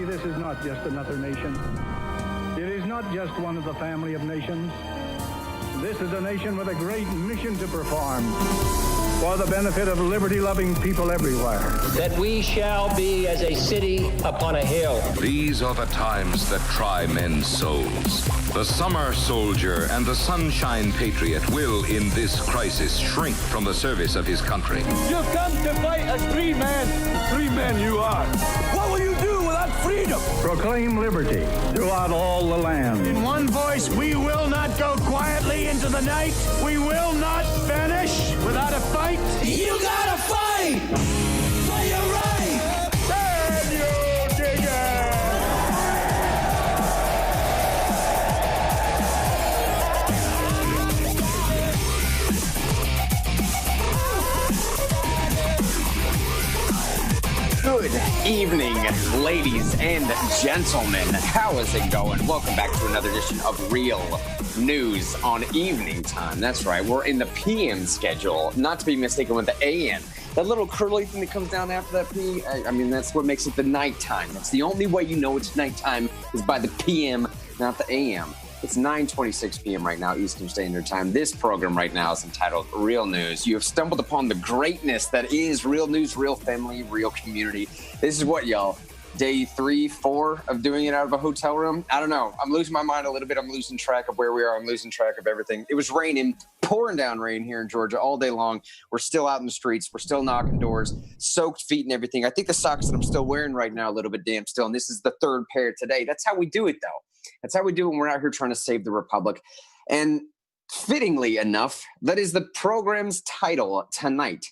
This is not just another nation. It is not just one of the family of nations. This is a nation with a great mission to perform for the benefit of liberty-loving people everywhere. That we shall be as a city upon a hill. These are the times that try men's souls. The summer soldier and the sunshine patriot will, in this crisis, shrink from the service of his country. You've come to fight as three men. Three men you are. What will you do without freedom? Proclaim liberty throughout all the land. In one voice, we will not go quietly into the night. We will not vanish without a fight. You gotta fight for your right. Can you dig it? Good evening, ladies and gentlemen. How is it going? Welcome back to another edition of Real News on Evening Time. That's right, we're in the PM schedule, not to be mistaken with the AM. That little curly thing that comes down after that P, I mean, that's what makes it the nighttime. That's the only way you know it's nighttime is by the PM, not the AM. It's 9:26 p.m. right now, Eastern Standard Time. This program right now is entitled Real News. You have stumbled upon the greatness that is Real News, Real Family, Real Community. This is what, y'all? Day 3, 4 of doing it out of a hotel room? I don't know. I'm losing my mind a little bit. I'm losing track of where we are. I'm losing track of everything. It was raining, pouring down rain here in Georgia all day long. We're still out in the streets. We're still knocking doors, soaked feet and everything. I think the socks that I'm still wearing right now are a little bit damp still, and this is the third pair today. That's how we do it, though. That's how we do it when we're out here trying to save the Republic. And fittingly enough, that is the program's title tonight.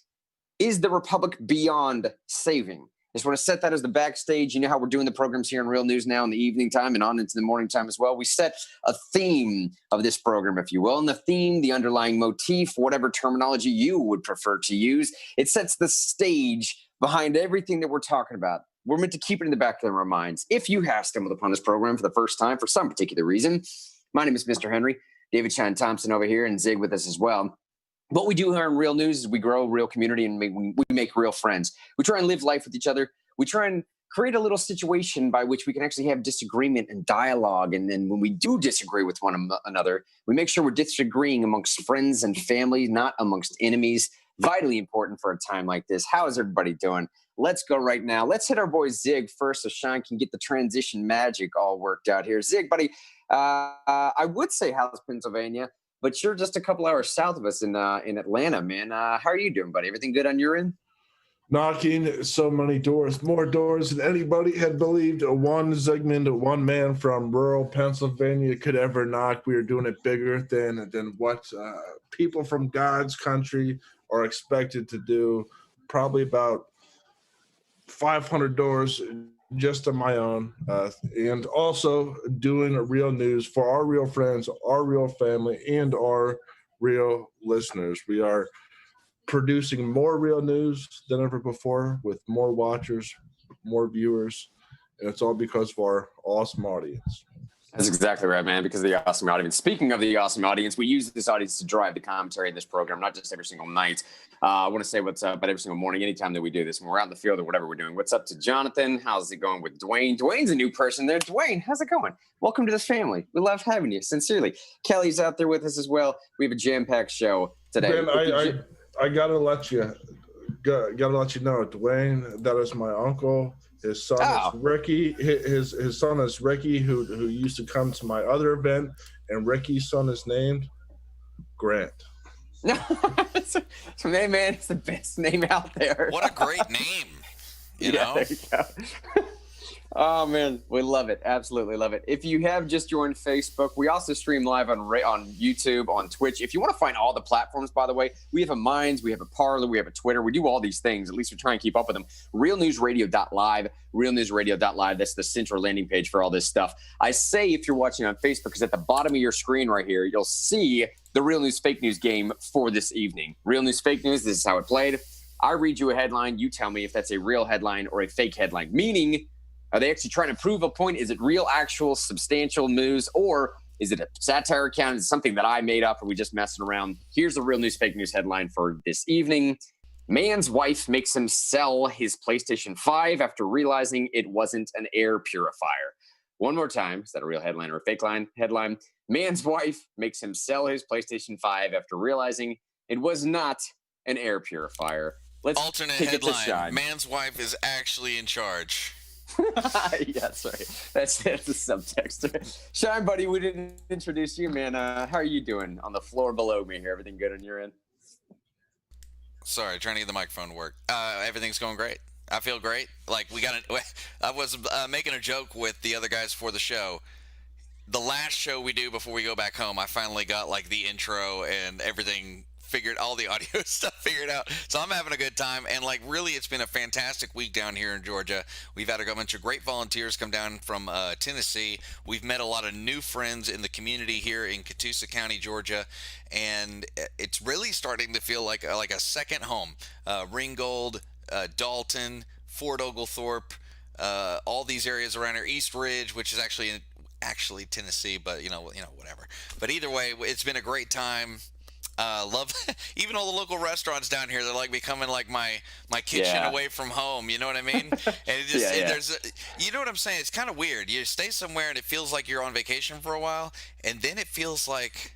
Is the Republic beyond saving? I just want to set that as the backstage. You know how we're doing the programs here in Real News now in the evening time and on into the morning time as well. We set a theme of this program, if you will. And the theme, the underlying motif, whatever terminology you would prefer to use, it sets the stage behind everything that we're talking about. We're meant to keep it in the back of our minds. If you have stumbled upon this program for the first time for some particular reason, my name is Mr. Henry, David Shine Thompson over here, and Zig with us as well. What we do here in Real News is we grow a real community and we make real friends. We try and live life with each other. We try and create a little situation by which we can actually have disagreement and dialogue. And then when we do disagree with one another, we make sure we're disagreeing amongst friends and family, not amongst enemies. Vitally important for a time like this. How is everybody doing? Let's go right now. Let's hit our boy Zig first so Shine can get the transition magic all worked out here. Zig, buddy, I would say how's Pennsylvania, but you're just a couple hours south of us in Atlanta, man. How are you doing, buddy? Everything good on your end? Knocking so many doors, more doors than anybody had believed one Zygmunt, one man from rural Pennsylvania could ever knock. We are doing it bigger than what people from God's country are expected to do. Probably about 500 doors just on my own, and also doing Real News for our real friends, our real family, and our real listeners. We are producing more Real News than ever before with more watchers, more viewers, and it's all because of our awesome audience. That's exactly right, man, because of the awesome audience. Speaking of the awesome audience, we use this audience to drive the commentary in this program, not just every single night. I want to say what's up, but every single morning, anytime that we do this, when we're out in the field or whatever we're doing. What's up to Jonathan? How's it going with Dwayne? Dwayne's a new person there. Dwayne, how's it going? Welcome to this family. We love having you, sincerely. Kelly's out there with us as well. We have a jam-packed show today. Ben, I gotta let you know, Dwayne, that is my uncle. His son is Ricky. His son is Ricky, who used to come to my other event, and Ricky's son is named Grant. No, so man, it's the best name out there. What a great name! You know. There you go. Oh, man, we love it. Absolutely love it. If you have just joined Facebook, we also stream live on YouTube, on Twitch. If you want to find all the platforms, by the way, we have a Minds, we have a Parler, we have a Twitter. We do all these things. At least we try and keep up with them. RealNewsRadio.live, RealNewsRadio.live. That's the central landing page for all this stuff. I say if you're watching on Facebook, because at the bottom of your screen right here, you'll see the Real News Fake News game for this evening. Real News Fake News, this is how it played. I read you a headline. You tell me if that's a real headline or a fake headline, meaning are they actually trying to prove a point? Is it real, actual, substantial news? Or is it a satire account? Is it something that I made up? Or are we just messing around? Here's the Real News Fake News headline for this evening. Man's wife makes him sell his PlayStation 5 after realizing it wasn't an air purifier. One more time. Is that a real headline or a fake line? Headline. Man's wife makes him sell his PlayStation 5 after realizing it was not an air purifier. Let's Alternate take headline. It to Shine. Man's wife is actually in charge. Yeah, sorry. That's the subtext. Shine, buddy, we didn't introduce you, man. How are you doing on the floor below me here? Everything good on your end? Sorry, trying to get the microphone to work. Everything's going great. I feel great. Like I was making a joke with the other guys for the show. The last show we do before we go back home, I finally got like the intro and everything figured, all the audio stuff figured out. So I'm having a good time. And like, really, it's been a fantastic week down here in Georgia. We've had a bunch of great volunteers come down from Tennessee. We've met a lot of new friends in the community here in Catoosa County, Georgia. And it's really starting to feel like a second home. Ringgold, Dalton, Fort Oglethorpe, all these areas around here, East Ridge, which is actually Tennessee, but you know, whatever. But either way, it's been a great time. Love even all the local restaurants down here. They're like becoming like my kitchen away from home. You know what I mean? And it just there's you know what I'm saying? It's kind of weird. You stay somewhere and it feels like you're on vacation for a while, and then it feels like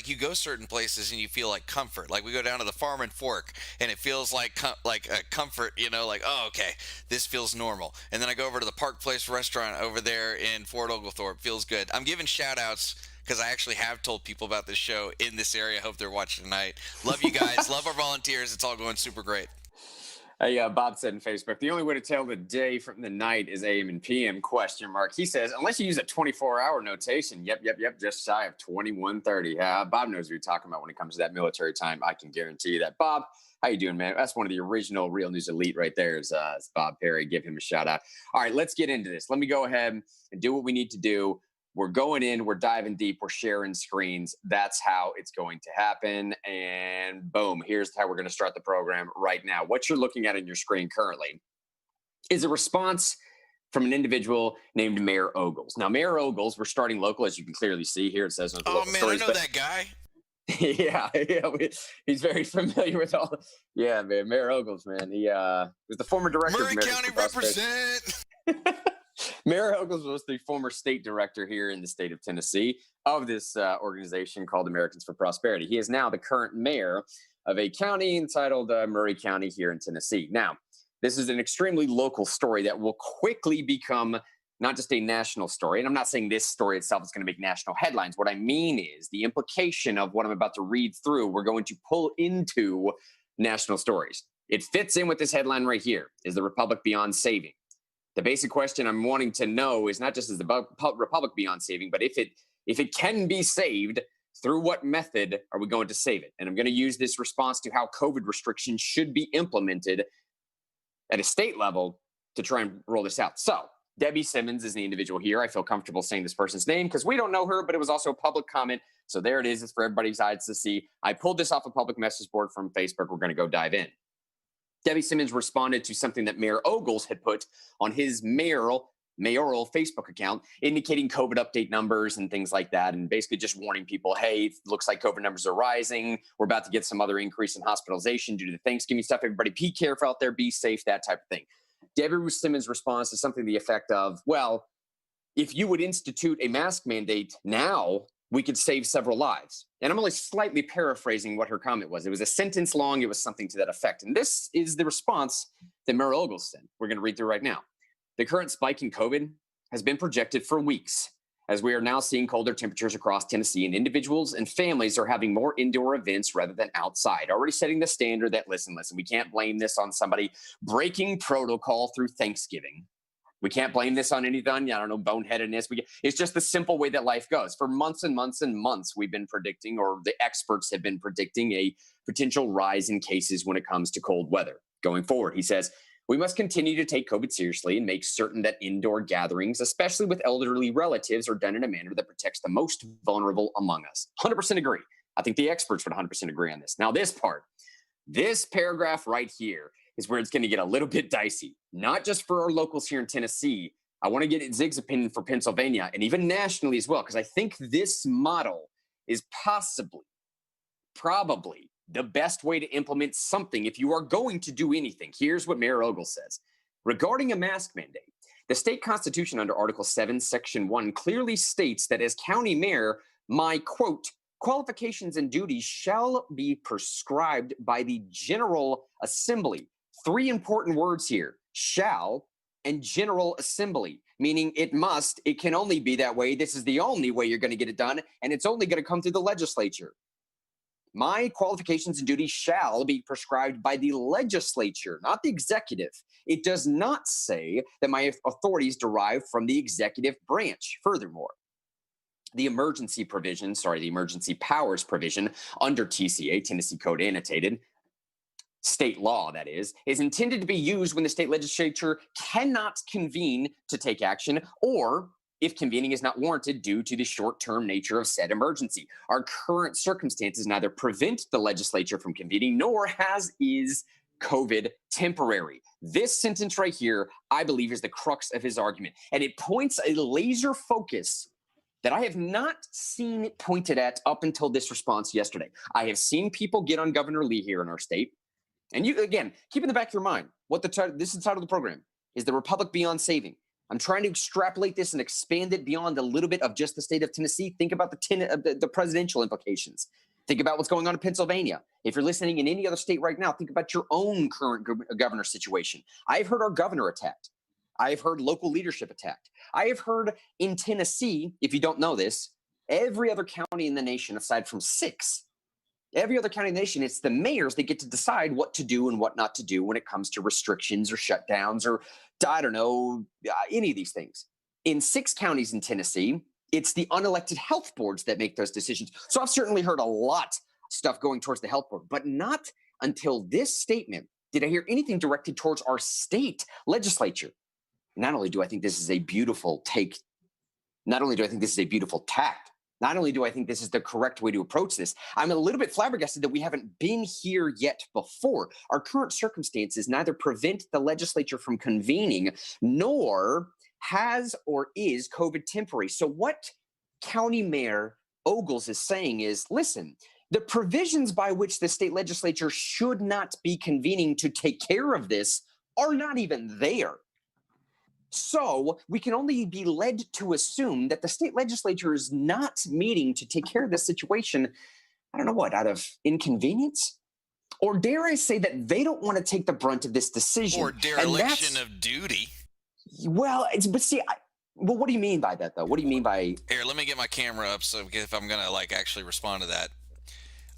you go certain places and you feel like comfort. Like we go down to the Farm and Fork and it feels like a comfort, you know, like, oh, okay, this feels normal. And then I go over to the Park Place restaurant over there in Fort Oglethorpe. Feels good. I'm giving shout outs because I actually have told people about this show in this area. Hope they're watching tonight. Love you guys. Love our volunteers. It's all going super great. Bob said in Facebook, the only way to tell the day from the night is AM and PM, ? He says, unless you use a 24-hour notation. Yep, just shy of 21:30. Bob knows what you're talking about when it comes to that military time. I can guarantee you that. Bob, how you doing, man? That's one of the original Real News Elite right there is Bob Perry. Give him a shout out. All right, let's get into this. Let me go ahead and do what we need to do. We're going in, we're diving deep, we're sharing screens. That's how it's going to happen. And boom, here's how we're going to start the program right now. What you're looking at on your screen currently is a response from an individual named Mayor Ogles. Now, Mayor Ogles, we're starting local, as you can clearly see here. It says on the local stories, I know that guy. He's very familiar with all. Yeah, man, Mayor Ogles, man. He was the former director Murray of County represent. Mayor Ogles was the former state director here in the state of Tennessee of this organization called Americans for Prosperity. He is now the current mayor of a county entitled Murray County here in Tennessee. Now, this is an extremely local story that will quickly become not just a national story. And I'm not saying this story itself is going to make national headlines. What I mean is the implication of what I'm about to read through, we're going to pull into national stories. It fits in with this headline right here. Is the Republic beyond saving? The basic question I'm wanting to know is not just is the Republic beyond saving, but if it can be saved, through what method are we going to save it? And I'm going to use this response to how COVID restrictions should be implemented at a state level to try and roll this out. So Debbie Simmons is the individual here. I feel comfortable saying this person's name because we don't know her, but it was also a public comment. So there it is. It's for everybody's eyes to see. I pulled this off a public message board from Facebook. We're going to go dive in. Debbie Simmons responded to something that Mayor Ogles had put on his mayoral Facebook account, indicating COVID update numbers and things like that, and basically just warning people, hey, it looks like COVID numbers are rising. We're about to get some other increase in hospitalization due to the Thanksgiving stuff. Everybody be careful out there, be safe, that type of thing. Debbie Simmons' response is something to the effect of, well, if you would institute a mask mandate now, we could save several lives. And I'm only slightly paraphrasing what her comment was. It was a sentence long. It was something to that effect. And this is the response that Mayor Ogles sent. We're going to read through right now. The current spike in COVID has been projected for weeks, as we are now seeing colder temperatures across Tennessee, and individuals and families are having more indoor events rather than outside, already setting the standard that, listen, we can't blame this on somebody breaking protocol through Thanksgiving. We can't blame this on anything, boneheadedness. It's just the simple way that life goes. For months and months and months, we've been predicting, or the experts have been predicting, a potential rise in cases when it comes to cold weather. Going forward, he says, we must continue to take COVID seriously and make certain that indoor gatherings, especially with elderly relatives, are done in a manner that protects the most vulnerable among us. 100% agree. I think the experts would 100% agree on this. Now, this paragraph right here is where it's going to get a little bit dicey, not just for our locals here in Tennessee. I want to get Zig's opinion for Pennsylvania and even nationally as well, because I think this model is probably the best way to implement something if you are going to do anything. Here's what Mayor Ogles says. Regarding a mask mandate, the state constitution under Article 7, Section 1 clearly states that as county mayor, my, quote, qualifications and duties shall be prescribed by the General Assembly. Three important words here, shall and General Assembly, meaning it must, it can only be that way. This is the only way you're going to get it done, and it's only going to come through the legislature. My qualifications and duties shall be prescribed by the legislature, not the executive. It does not say that my authorities derive from the executive branch. Furthermore, the emergency powers provision under TCA, Tennessee Code Annotated, state law, that is intended to be used when the state legislature cannot convene to take action, or if convening is not warranted due to the short-term nature of said emergency. Our current circumstances neither prevent the legislature from convening, nor is COVID temporary. This sentence right here, I believe, is the crux of his argument. And it points a laser focus that I have not seen pointed at up until this response yesterday. I have seen people get on Governor Lee here in our state. And you, again, keep in the back of your mind what this is the title of the program, is The Republic Beyond Saving. I'm trying to extrapolate this and expand it beyond a little bit of just the state of Tennessee. Think about the presidential implications. Think about what's going on in Pennsylvania. If you're listening in any other state right now, think about your own current governor situation. I've heard our governor attacked. I've heard local leadership attacked. I have heard in Tennessee, if you don't know this, every other county in the nation, aside from 6, every other county in the nation, it's the mayors that get to decide what to do and what not to do when it comes to restrictions or shutdowns or, I don't know, any of these things. In 6 counties in Tennessee, it's the unelected health boards that make those decisions. So I've certainly heard a lot of stuff going towards the health board, but not until this statement did I hear anything directed towards our state legislature. Not only do I think this is a beautiful take, not only do I think this is a beautiful tact, not only do I think this is the correct way to approach this, I'm a little bit flabbergasted that we haven't been here yet before. Our current circumstances neither prevent the legislature from convening, nor has or is COVID temporary. So what County Mayor Ogles is saying is, listen, the provisions by which the state legislature should not be convening to take care of this are not even there. So we can only be led to assume that the state legislature is not meeting to take care of this situation, I don't know what, out of inconvenience? Or dare I say that they don't want to take the brunt of this decision. Or dereliction of duty. Well, what do you mean by that, though? What do you mean by... Here, let me get my camera up so if I'm going to actually respond to that.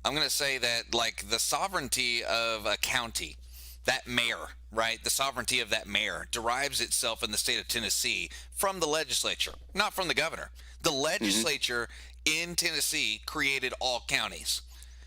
I'm going to say that the sovereignty of a county, that mayor, right? The sovereignty of that mayor derives itself in the state of Tennessee from the legislature, not from the governor. The legislature in Tennessee created all counties.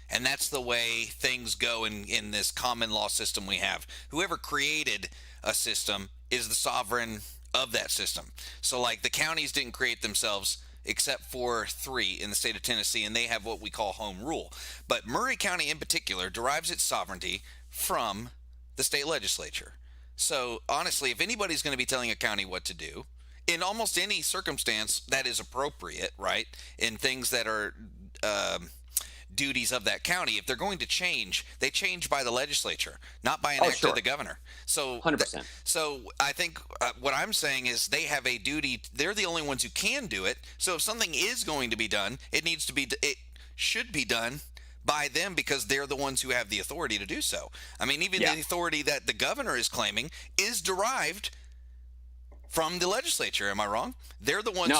And that's the way things go in this common law system we have. Whoever created a system is the sovereign of that system. So the counties didn't create themselves except for 3 in the state of Tennessee, and they have what we call home rule. But Maury County in particular derives its sovereignty from the state legislature. So honestly, if anybody's going to be telling a county what to do, in almost any circumstance that is appropriate, right, in things that are duties of that county, if they're going to change, they change by the legislature, not by an act of the governor. So 100%. So I think what I'm saying is they have a duty. They're the only ones who can do it. So if something is going to be done, it should be done by them because they're the ones who have the authority to do so. I mean, even the authority that the governor is claiming is derived from the legislature. Am I wrong? They're the ones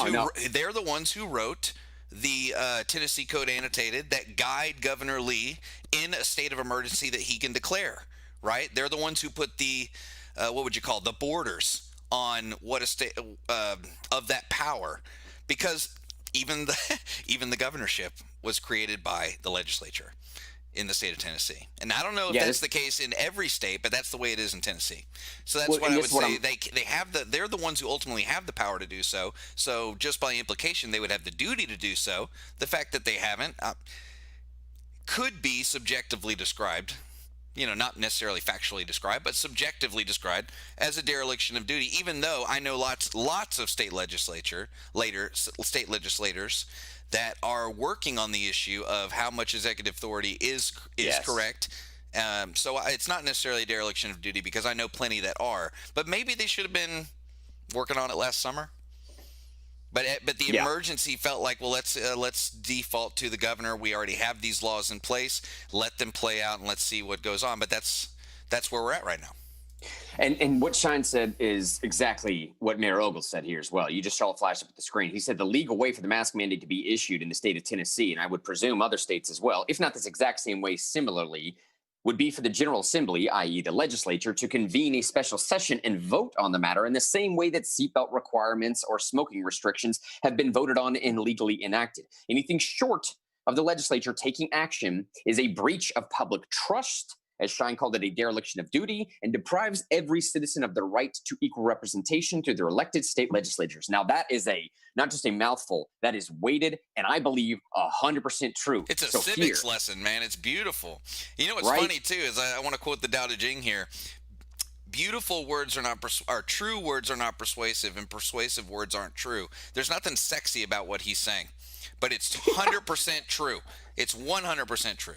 They're the ones who wrote the Tennessee Code Annotated that guide Governor Lee in a state of emergency that he can declare, right? They're the ones who put the the borders on what a state of that power, because even the governorship was created by the legislature in the state of Tennessee. And I don't know if that's the case in every state, but that's the way it is in Tennessee. So that's what I would say. They're the ones who ultimately have the power to do so. So just by implication, they would have the duty to do so. The fact that they haven't could be subjectively described not necessarily factually described, but subjectively described as a dereliction of duty, even though I know lots of state legislators that are working on the issue of how much executive authority is correct. So it's not necessarily a dereliction of duty because I know plenty that are, but maybe they should have been working on it last summer. But the emergency felt like, well, let's default to the governor. We already have these laws in place. Let them play out and let's see what goes on. But that's where we're at right now. And what Shine said is exactly what Mayor Ogles said here as well. You just saw it flash up at the screen. He said the legal way for the mask mandate to be issued in the state of Tennessee, and I would presume other states as well, if not this exact same way similarly, would be for the General Assembly, i.e. the legislature, to convene a special session and vote on the matter in the same way that seatbelt requirements or smoking restrictions have been voted on and legally enacted. Anything short of the legislature taking action is a breach of public trust, as Shine called it, a dereliction of duty, and deprives every citizen of the right to equal representation through their elected state legislatures. Now, that is not just a mouthful, that is weighted, and I believe 100% true. It's a civics lesson, man. It's beautiful. You know what's funny, too, is I want to quote the Tao Te Ching here. Beautiful words are true words are not persuasive, and persuasive words aren't true. There's nothing sexy about what he's saying, but it's 100% true. It's 100% true.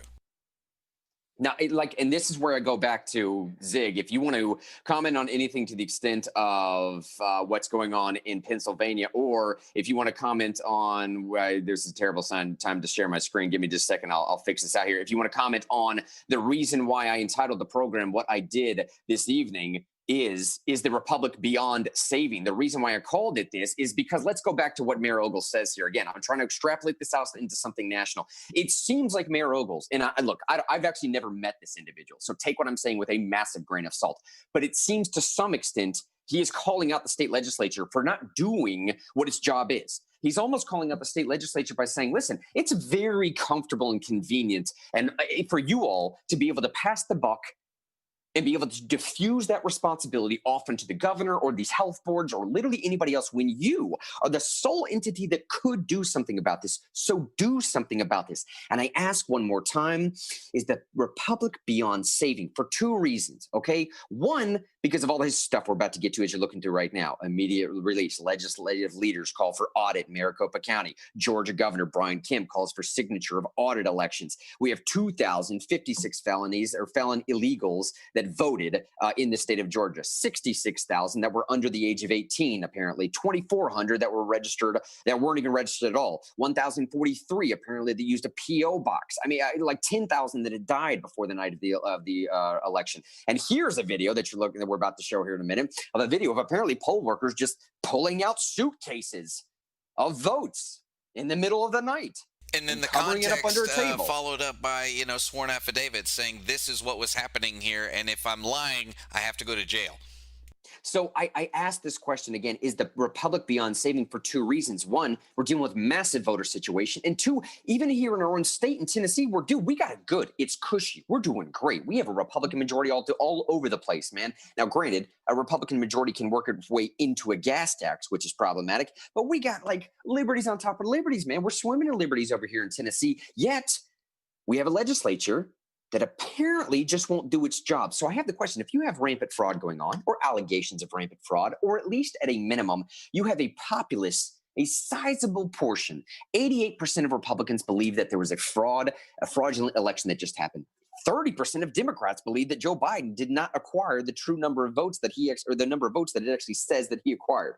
Now, and this is where I go back to Zig. If you want to comment on anything to the extent of what's going on in Pennsylvania, or if you want to comment on, there's a terrible time to share my screen. Give me just a second. I'll fix this out here. If you want to comment on the reason why I entitled the program what I did this evening, is the Republic beyond saving? The reason why I called it this is because let's go back to what Mayor Ogles says here. Again, I'm trying to extrapolate this out into something national. It seems like Mayor Ogles, and I've actually never met this individual, so take what I'm saying with a massive grain of salt, but it seems to some extent he is calling out the state legislature for not doing what its job is. He's almost calling out the state legislature by saying, listen, it's very comfortable and convenient and for you all to be able to pass the buck and be able to diffuse that responsibility off into the governor or these health boards or literally anybody else when you are the sole entity that could do something about this. So do something about this. And I ask one more time, is the Republic beyond saving for two reasons, okay? One, because of all this stuff we're about to get to as you're looking through right now. Immediate release, legislative leaders call for audit in Maricopa County. Georgia Governor Brian Kemp calls for signature of audit elections. We have 2,056 felonies or felon illegals that voted in the state of Georgia. 66,000 that were under the age of 18, apparently. 2,400 that were registered, that weren't even registered at all. 1,043 apparently that used a P.O. box. I mean, like 10,000 that had died before the night of the election. And here's a video that you're looking at, we're about to show here in a minute, of a video of apparently poll workers just pulling out suitcases of votes in the middle of the night. And then the context followed up by, sworn affidavits saying this is what was happening here, and if I'm lying, I have to go to jail. So I asked this question again, is the Republic beyond saving for two reasons. One, we're dealing with massive voter situation. And two, even here in our own state in Tennessee, we got it good. It's cushy. We're doing great. We have a Republican majority all over the place, man. Now, granted, a Republican majority can work its way into a gas tax, which is problematic. But we got like liberties on top of liberties, man. We're swimming in liberties over here in Tennessee. Yet we have a legislature that apparently just won't do its job. So I have the question, if you have rampant fraud going on or allegations of rampant fraud, or at least at a minimum, you have a populace, a sizable portion, 88% of Republicans believe that there was a fraudulent election that just happened. 30% of Democrats believe that Joe Biden did not acquire the true number of votes that the number of votes that it actually says that he acquired.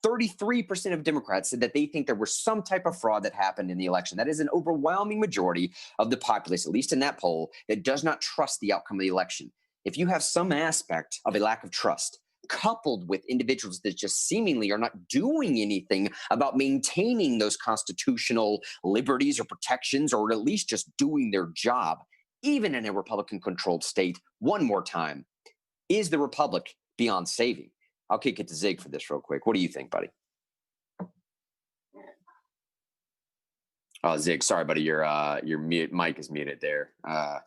33% of Democrats said that they think there was some type of fraud that happened in the election. That is an overwhelming majority of the populace, at least in that poll, that does not trust the outcome of the election. If you have some aspect of a lack of trust, coupled with individuals that just seemingly are not doing anything about maintaining those constitutional liberties or protections, or at least just doing their job, even in a Republican-controlled state, one more time, is the Republic beyond saving? I'll kick it to Zig for this real quick. What do you think, buddy? Oh, Zig, sorry, buddy. Your mic is muted there. That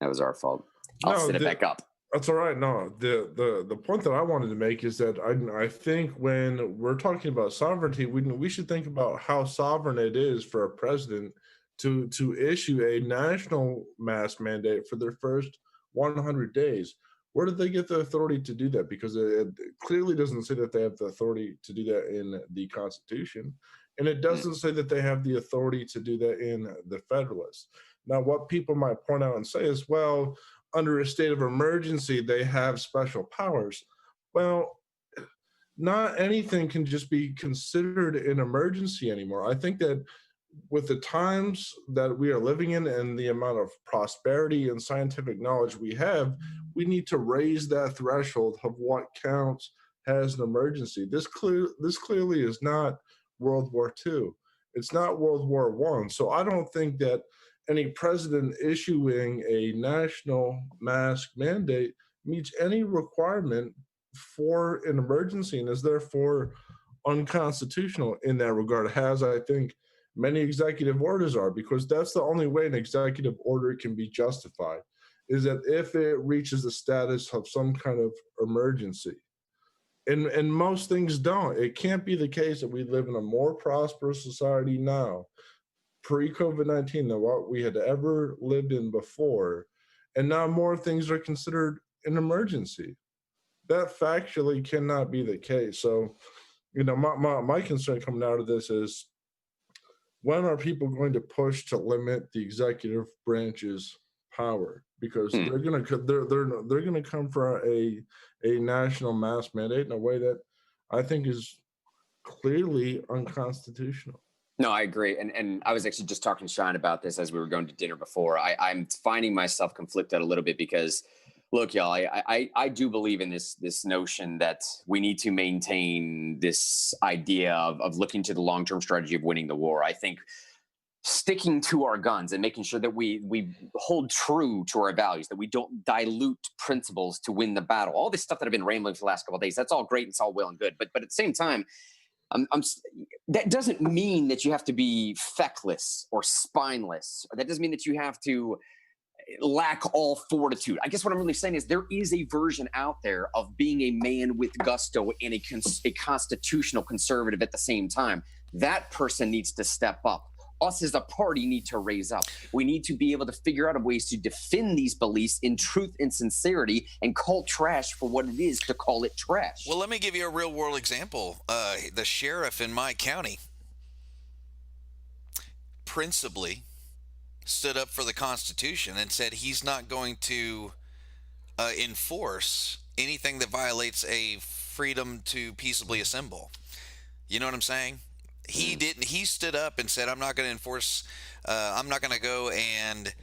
was our fault. I'll set it back up. That's all right. No, the point that I wanted to make is that I think when we're talking about sovereignty, we should think about how sovereign it is for a president to issue a national mask mandate for their first 100 days. Where did they get the authority to do that? Because it clearly doesn't say that they have the authority to do that in the Constitution. And it doesn't say that they have the authority to do that in the Federalist. Now, what people might point out and say is, well, under a state of emergency, they have special powers. Well, not anything can just be considered an emergency anymore. I think that with the times that we are living in and the amount of prosperity and scientific knowledge we have, we need to raise that threshold of what counts as an emergency. This clearly is not World War II. It's not World War I. So I don't think that any president issuing a national mask mandate meets any requirement for an emergency and is therefore unconstitutional in that regard, as I think many executive orders are, because that's the only way an executive order can be justified, is that if it reaches the status of some kind of emergency. And most things don't. It can't be the case that we live in a more prosperous society now, pre-COVID-19, than what we had ever lived in before. And now more things are considered an emergency. That factually cannot be the case. So, my concern coming out of this is, when are people going to push to limit the executive branch's power? Because they're going to come for a national mask mandate in a way that I think is clearly unconstitutional. No, I agree. And I was actually just talking to Sean about this as we were going to dinner before. I'm finding myself conflicted a little bit because, look, y'all, I do believe in this notion that we need to maintain this idea of looking to the long-term strategy of winning the war. I think sticking to our guns and making sure that we hold true to our values, that we don't dilute principles to win the battle. All this stuff that I've been rambling for the last couple of days, that's all great and it's all well and good. But at the same time, that doesn't mean that you have to be feckless or spineless. Or that doesn't mean that you have to lack all fortitude. I guess what I'm really saying is there is a version out there of being a man with gusto and a constitutional conservative at the same time. That person needs to step up. Us as a party need to raise up. We need to be able to figure out ways to defend these beliefs in truth and sincerity and call trash for what it is to call it trash. Well, let me give you a real world example. The sheriff in my county principally stood up for the Constitution and said he's not going to enforce anything that violates a freedom to peaceably assemble. You know what I'm saying? He didn't. He stood up and said, I'm not going to enforce, I'm not going to go and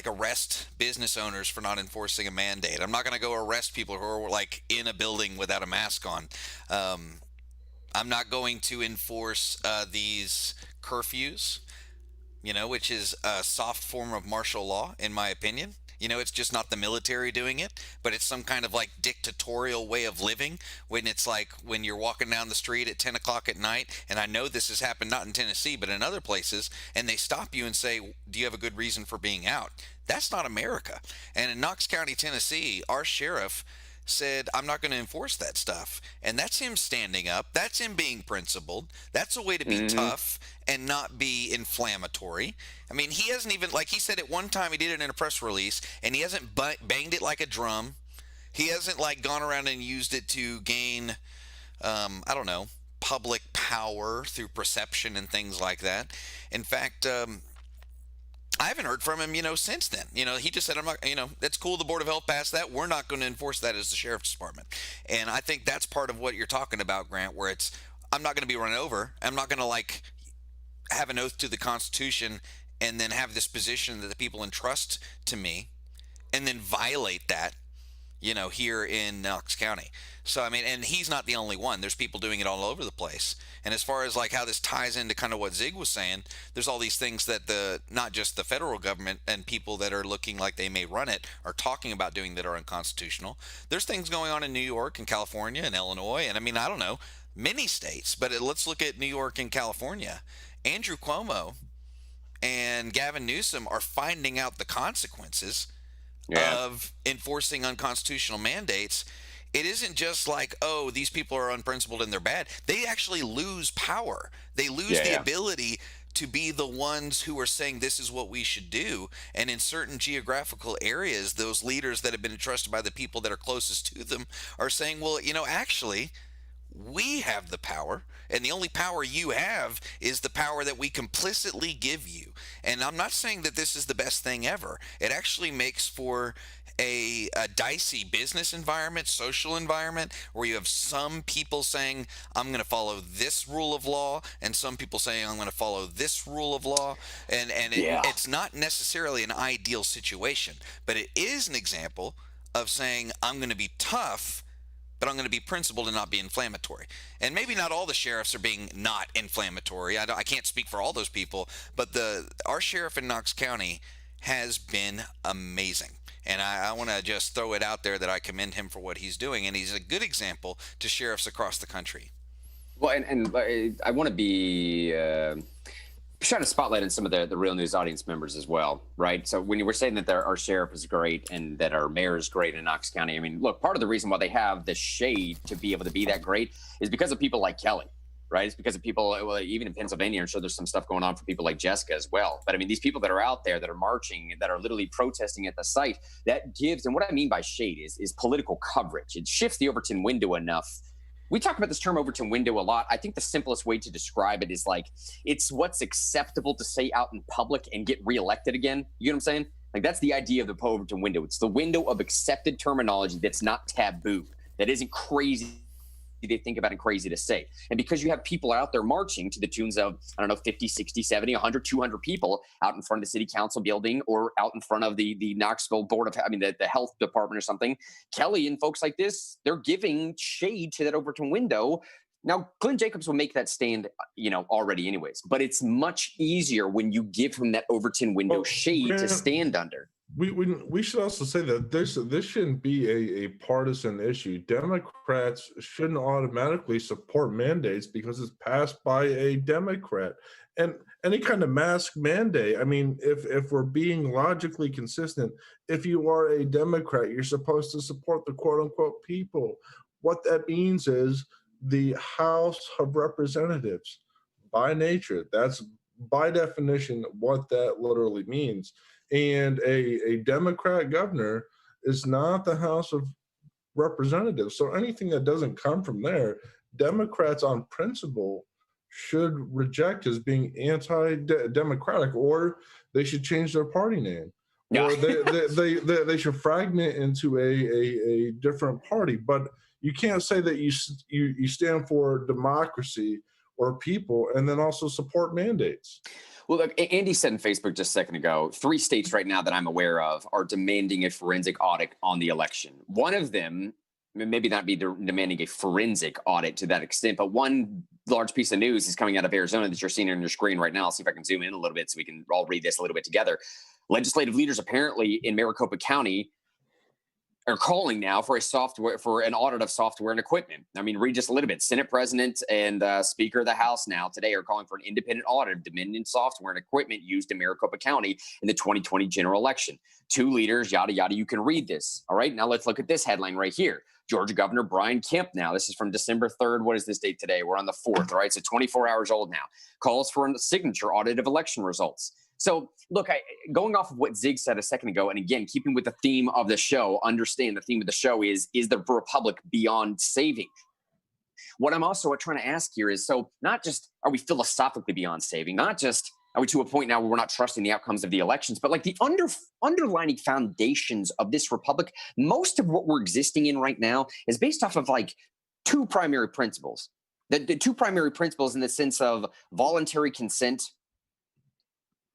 arrest business owners for not enforcing a mandate. I'm not going to go arrest people who are in a building without a mask on. I'm not going to enforce these curfews, which is a soft form of martial law, in my opinion. It's just not the military doing it, but it's some kind of dictatorial way of living when it's when you're walking down the street at 10 o'clock at night. And I know this has happened not in Tennessee, but in other places. And they stop you and say, do you have a good reason for being out? That's not America. And in Knox County, Tennessee, our sheriff said, I'm not going to enforce that stuff. And that's him standing up. That's him being principled. That's a way to be tough and not be inflammatory. I mean, he hasn't even, he said at one time, he did it in a press release, and he hasn't banged it like a drum. He hasn't gone around and used it to gain, public power through perception and things like that. In fact, I haven't heard from him, since then. He just said, I'm not, that's cool. The Board of Health passed that. We're not going to enforce that as the Sheriff's Department. And I think that's part of what you're talking about, Grant, where it's, I'm not going to be run over. I'm not going to have an oath to the Constitution and then have this position that the people entrust to me and then violate that, here in Knox County. So, I mean, and he's not the only one. There's people doing it all over the place. And as far as how this ties into kind of what Zig was saying, there's all these things that not just the federal government and people that are looking like they may run it are talking about doing that are unconstitutional. There's things going on in New York and California and Illinois. And I mean, I don't know, many states, but let's look at New York and California. Andrew Cuomo and Gavin Newsom are finding out the consequences of enforcing unconstitutional mandates. It isn't just oh, these people are unprincipled and they're bad. They actually lose power. They lose the ability to be the ones who are saying this is what we should do. And in certain geographical areas, those leaders that have been entrusted by the people that are closest to them are saying, well, actually, we have the power, and the only power you have is the power that we complicitly give you. And I'm not saying that this is the best thing ever. It actually makes for a dicey business environment, social environment, where you have some people saying, I'm going to follow this rule of law, and some people saying, I'm going to follow this rule of law. And it's not necessarily an ideal situation, but it is an example of saying, I'm going to be tough, but I'm going to be principled and not be inflammatory. And maybe not all the sheriffs are being not inflammatory. I can't speak for all those people, but our sheriff in Knox County has been amazing. And I want to just throw it out there that I commend him for what he's doing. And he's a good example to sheriffs across the country. Well, and I want to be shine a spotlight on some of the Real News audience members as well, right? So when you were saying that our sheriff is great and that our mayor is great in Knox County, I mean, look, part of the reason why they have the shade to be able to be that great is because of people like Kelly, right? It's because of people, well, even in Pennsylvania, I'm sure there's some stuff going on for people like Jessica as well. But I mean, these people that are out there that are marching, that are literally protesting at the site, that gives, and what I mean by shade is political coverage. It shifts the Overton window enough. We talk about this term Overton window a lot. I think the simplest way to describe it is like, it's what's acceptable to say out in public and get reelected again. You know what I'm saying? Like, that's the idea of the Overton window. It's the window of accepted terminology that's not taboo, that isn't crazy they think about and crazy to say. And because you have people out there marching to the tunes of, 50, 60, 70, 100, 200 people out in front of the city council building or out in front of the Knoxville board of, the health department or something, Kelly and folks like this, they're giving shade to that Overton window. Now, Glenn Jacobs will make that stand, already anyways, but it's much easier when you give him that Overton window shade to stand under. We should also say that this shouldn't be a partisan issue. Democrats shouldn't automatically support mandates because it's passed by a Democrat. And any kind of mask mandate, I mean, if we're being logically consistent, if you are a Democrat, you're supposed to support the quote unquote people. What that means is the House of Representatives, by nature, that's by definition what that literally means. And a Democrat governor is not the House of Representatives. So anything that doesn't come from there, Democrats on principle should reject as being anti-democratic, or they should change their party name. Yeah. Or they should fragment into a different party. But you can't say that you stand for democracy or people and then also support mandates. Well, look, Andy said in Facebook just a second ago, 3 states right now that I'm aware of are demanding a forensic audit on the election. One of them, maybe not be demanding a forensic audit to that extent, but one large piece of news is coming out of Arizona that you're seeing on your screen right now. I'll see if I can zoom in a little bit so we can all read this a little bit together. Legislative leaders apparently in Maricopa County are calling now for an audit of software and equipment. I mean, read just a little bit. Senate President and Speaker of the House now today are calling for an independent audit of Dominion software and equipment used in Maricopa County in the 2020 general election. 2 leaders, yada, yada. You can read this. All right, now let's look at this headline right here. Georgia Governor Brian Kemp now, this is from December 3rd. What is this date today? We're on the 4th, all right? So 24 hours old now. Calls for a signature audit of election results. So, look, going off of what Zig said a second ago, and again, keeping with the theme of the show, understand the theme of the show is the Republic beyond saving? What I'm also trying to ask here is, so not just are we philosophically beyond saving, not just are we to a point now where we're not trusting the outcomes of the elections, but like the underlining foundations of this Republic, most of what we're existing in right now is based off of like 2 primary principles. The 2 primary principles in the sense of voluntary consent.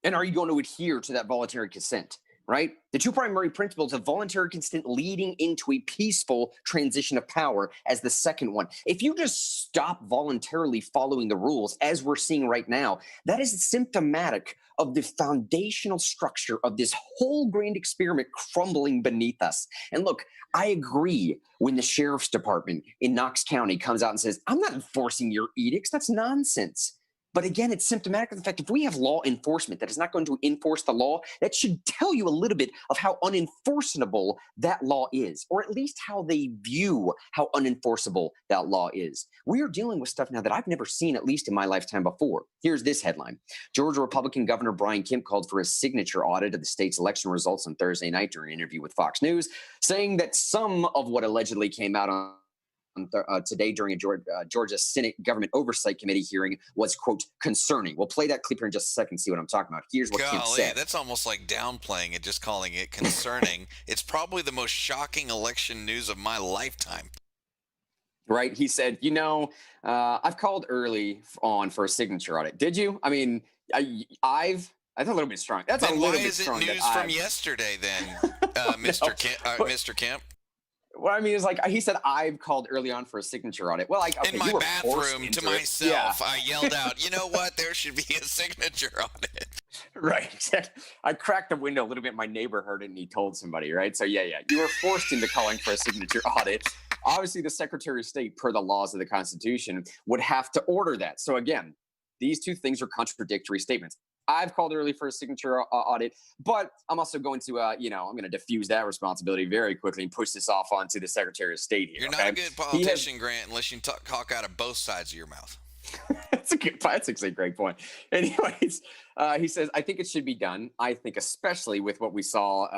And are you going to adhere to that voluntary consent, right? The 2 primary principles of voluntary consent leading into a peaceful transition of power as the second one. If you just stop voluntarily following the rules, as we're seeing right now, that is symptomatic of the foundational structure of this whole grand experiment crumbling beneath us. And look, I agree when the sheriff's department in Knox County comes out and says, I'm not enforcing your edicts. That's nonsense. But again, it's symptomatic of the fact if we have law enforcement that is not going to enforce the law, that should tell you a little bit of how unenforceable that law is, or at least how they view how unenforceable that law is. We are dealing with stuff now that I've never seen, at least in my lifetime before. Here's this headline. Georgia Republican Governor Brian Kemp called for a signature audit of the state's election results on Thursday night during an interview with Fox News, saying that some of what allegedly came out on today during a Georgia Senate Government Oversight Committee hearing was, quote, concerning. We'll play that clip here in just a second, see what I'm talking about. Here's what Kemp said. That's almost like downplaying it, just calling it concerning. It's probably the most shocking election news of my lifetime. Right? He said, I've called early on for a signature audit. Did you? I mean, that's a little bit strong. That's then a little bit strong. Why is it news from yesterday then, Mr. Kemp? Well, I mean, it's like he said, I've called early on for a signature audit. Well, like, okay, in my bathroom to myself, I yelled out, you know what? There should be a signature audit. Right. I cracked the window a little bit. My neighbor heard it and he told somebody, right? So, yeah. You were forced into calling for a signature audit. Obviously, the Secretary of State, per the laws of the Constitution, would have to order that. So, again, these two things are contradictory statements. I've called early for a signature audit, but I'm also going to, I'm going to diffuse that responsibility very quickly and push this off onto the Secretary of State here. You're not a good politician, Grant, unless you talk out of both sides of your mouth. That's actually a great point. Anyways, he says, I think it should be done. I think especially with what we saw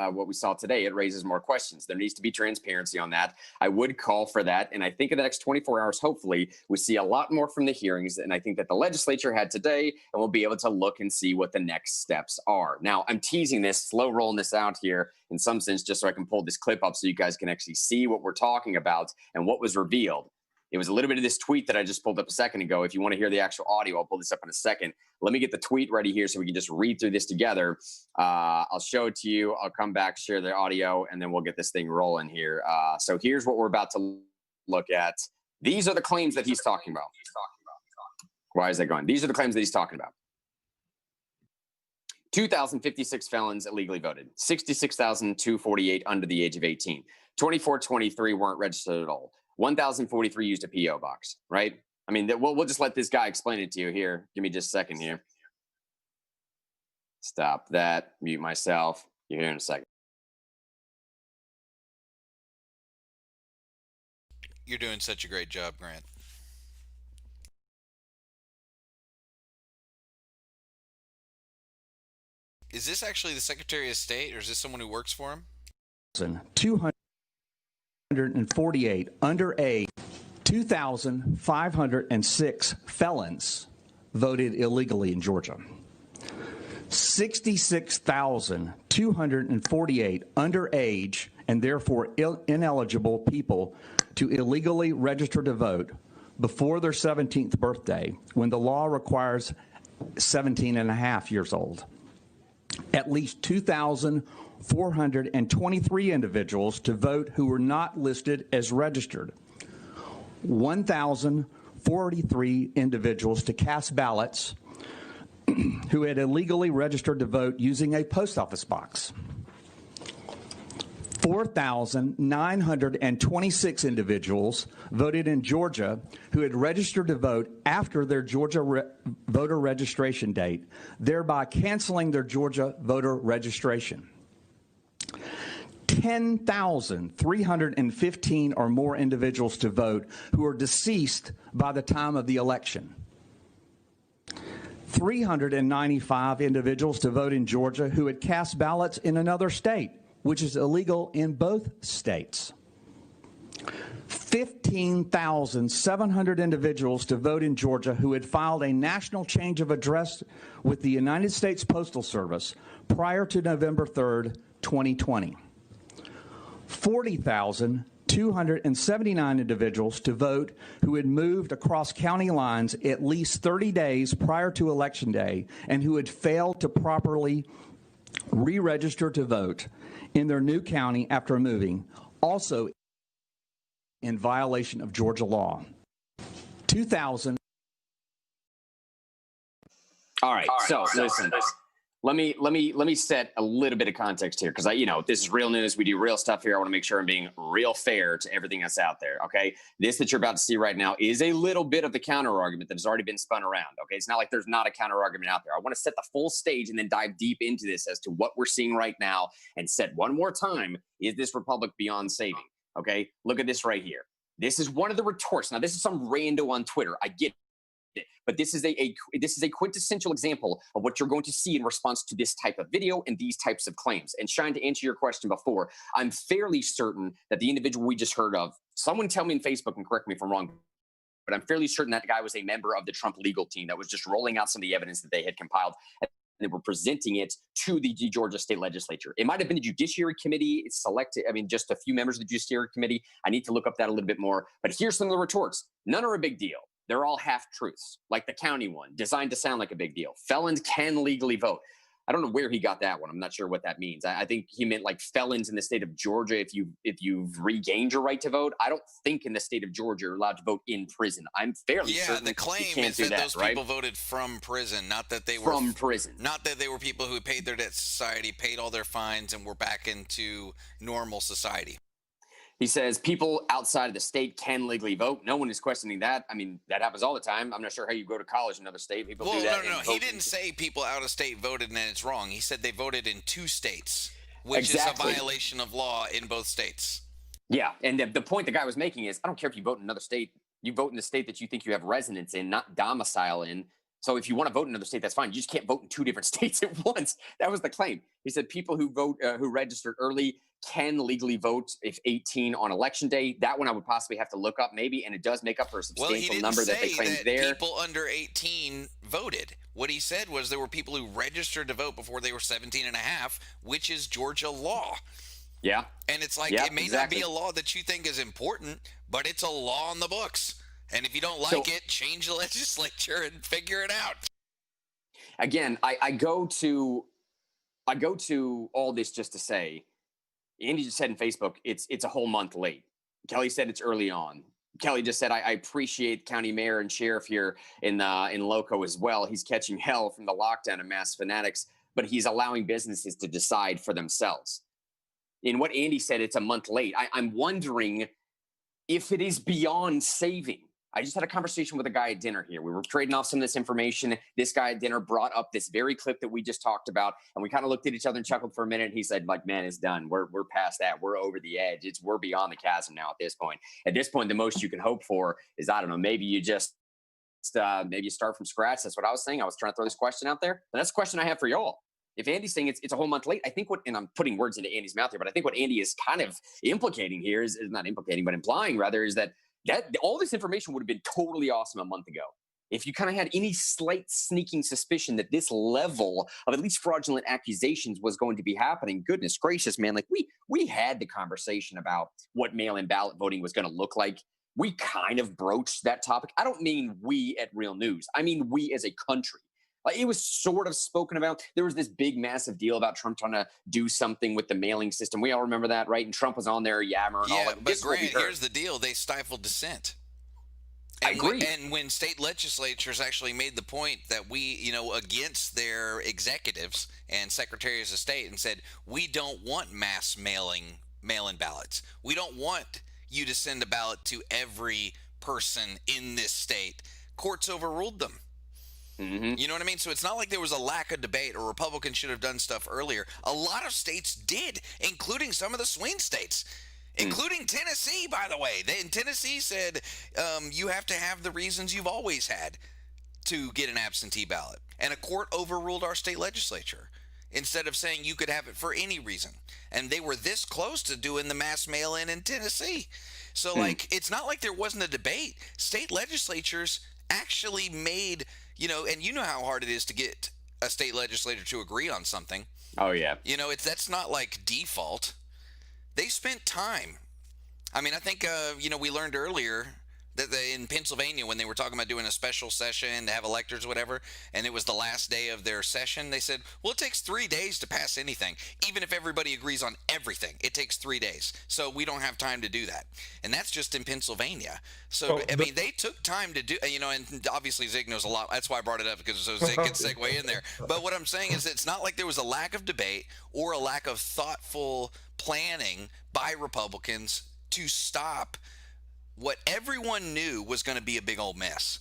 today, it raises more questions. There needs to be transparency on that. I would call for that. And I think in the next 24 hours, hopefully, we see a lot more from the hearings. And I think that the legislature had today, and we'll be able to look and see what the next steps are. Now, I'm teasing this, slow rolling this out here in some sense, just so I can pull this clip up so you guys can actually see what we're talking about and what was revealed. It was a little bit of this tweet that I just pulled up a second ago. If you want to hear the actual audio, I'll pull this up in a second. Let me get the tweet ready here so we can just read through this together. I'll show it to you. I'll come back, share the audio, and then we'll get this thing rolling here. So here's what we're about to look at. These are the claims that he's talking about. Why is that going? These are the claims that he's talking about. 2,056 felons illegally voted. 66,248 under the age of 18. 2,423 weren't registered at all. 1,043 used a P.O. box, right? I mean, we'll just let this guy explain it to you here. Give me just a second here. Stop that. Mute myself. You're here in a second. You're doing such a great job, Grant. Is this actually the Secretary of State, or is this someone who works for him? 248 underage, 2,506 felons voted illegally in Georgia. 66,248 underage and therefore ineligible people to illegally register to vote before their 17th birthday, when the law requires 17 and a half years old. At least 2,423 individuals to vote who were not listed as registered. 1,043 individuals to cast ballots who had illegally registered to vote using a post office box. 4,926 individuals voted in Georgia who had registered to vote after their Georgia voter registration date, thereby canceling their Georgia voter registration. 10,315 or more individuals to vote who are deceased by the time of the election. 395 individuals to vote in Georgia who had cast ballots in another state, which is illegal in both states. 15,700 individuals to vote in Georgia who had filed a national change of address with the United States Postal Service prior to November 3rd, 2020. 40,279 individuals to vote who had moved across county lines at least 30 days prior to Election Day and who had failed to properly re-register to vote in their new county after moving, also in violation of Georgia law. 2,000. All right, so listen. Let me set a little bit of context here, because this is real news. We do real stuff here. I want to make sure I'm being real fair to everything that's out there. Okay, this that you're about to see right now is a little bit of the counter argument that has already been spun around. Okay, it's not like there's not a counter argument out there. I want to set the full stage and then dive deep into this as to what we're seeing right now, and set one more time: is this republic beyond saving? Okay, look at this right here. This is one of the retorts. Now, this is some rando on Twitter. I get it. But this is a quintessential example of what you're going to see in response to this type of video and these types of claims. And Shine, to answer your question before, I'm fairly certain that the individual we just heard of, someone tell me in Facebook and correct me if I'm wrong, but I'm fairly certain that guy was a member of the Trump legal team that was just rolling out some of the evidence that they had compiled. And they were presenting it to the Georgia state legislature. It might have been the Judiciary Committee. It's selected, just a few members of the Judiciary Committee. I need to look up that a little bit more. But here's some of the retorts. None are a big deal. They're all half-truths, like the county one, designed to sound like a big deal. Felons can legally vote. I don't know where he got that one. I'm not sure what that means. I think he meant like felons in the state of Georgia. If you've regained your right to vote, I don't think in the state of Georgia you're allowed to vote in prison. I'm fairly certain. Yeah, the claim is that those people voted from prison, not that they were from prison. Not that they were people who paid their debt to society, paid all their fines, and were back into normal society. He says people outside of the state can legally vote. No one is questioning that. That happens all the time. I'm not sure how you go to college in another state. People do that. No. He didn't say people out of state voted and then it's wrong. He said they voted in 2 states, which is a violation of law in both states. Yeah, and the point the guy was making is, I don't care if you vote in another state. You vote in the state that you think you have residence in, not domicile in. So if you want to vote in another state, that's fine. You just can't vote in 2 different states at once. That was the claim. He said people who vote, who registered early, can legally vote if 18 on election day. That one I would possibly have to look up maybe, and it does make up for a substantial number that they claimed there. People under 18 voted. What he said was there were people who registered to vote before they were 17 and a half, which is Georgia law. Yeah. And it's like, it may not be a law that you think is important, but it's a law on the books. And if you don't like it, change the legislature and figure it out. Again, I go to all this just to say, Andy just said in Facebook, it's a whole month late. Kelly said it's early on. Kelly just said, I appreciate county mayor and sheriff here in Loco as well. He's catching hell from the lockdown and mass fanatics, but he's allowing businesses to decide for themselves. In what Andy said, it's a month late. I'm wondering if it is beyond saving. I just had a conversation with a guy at dinner here. We were trading off some of this information. This guy at dinner brought up this very clip that we just talked about, and we kind of looked at each other and chuckled for a minute. He said, like, man, it's done. We're past that. We're over the edge. We're beyond the chasm now at this point. At this point, the most you can hope for is, I don't know, maybe you just maybe you start from scratch. That's what I was saying. I was trying to throw this question out there. But that's a question I have for y'all. If Andy's saying it's a whole month late, I think and I'm putting words into Andy's mouth here, but I think what Andy is kind of implicating here is not implicating, but implying rather, is that all this information would have been totally awesome a month ago. If you kind of had any slight sneaking suspicion that this level of at least fraudulent accusations was going to be happening, goodness gracious, man, like we had the conversation about what mail-in ballot voting was going to look like. We kind of broached that topic. I don't mean we at Real News. I mean we as a country. Like, it was sort of spoken about. There was this big, massive deal about Trump trying to do something with the mailing system. We all remember that, right? And Trump was on there yammering all that. But Grant, here's the deal. They stifled dissent. And I agree. When state legislatures actually made the point that we, against their executives and secretaries of state, and said, we don't want mass mail-in ballots. We don't want you to send a ballot to every person in this state. Courts overruled them. Mm-hmm. You know what I mean? So it's not like there was a lack of debate or Republicans should have done stuff earlier. A lot of states did, including some of the swing states, including Tennessee, by the way. Tennessee said you have to have the reasons you've always had to get an absentee ballot. And a court overruled our state legislature instead of saying you could have it for any reason. And they were this close to doing the mass mail-in Tennessee. So, it's not like there wasn't a debate. State legislatures actually made... and you know how hard it is to get a state legislature to agree on something. Oh, yeah. That's not like default. They spent time. I mean, I think, we learned earlier In Pennsylvania, when they were talking about doing a special session to have electors or whatever, and it was the last day of their session, they said, well, it takes 3 days to pass anything. Even if everybody agrees on everything, it takes 3 days. So we don't have time to do that. And that's just in Pennsylvania. So, I mean, they took time to do, and obviously Zig knows a lot. That's why I brought it up, because so Zig can segue in there. But what I'm saying is it's not like there was a lack of debate or a lack of thoughtful planning by Republicans to stop what everyone knew was going to be a big old mess.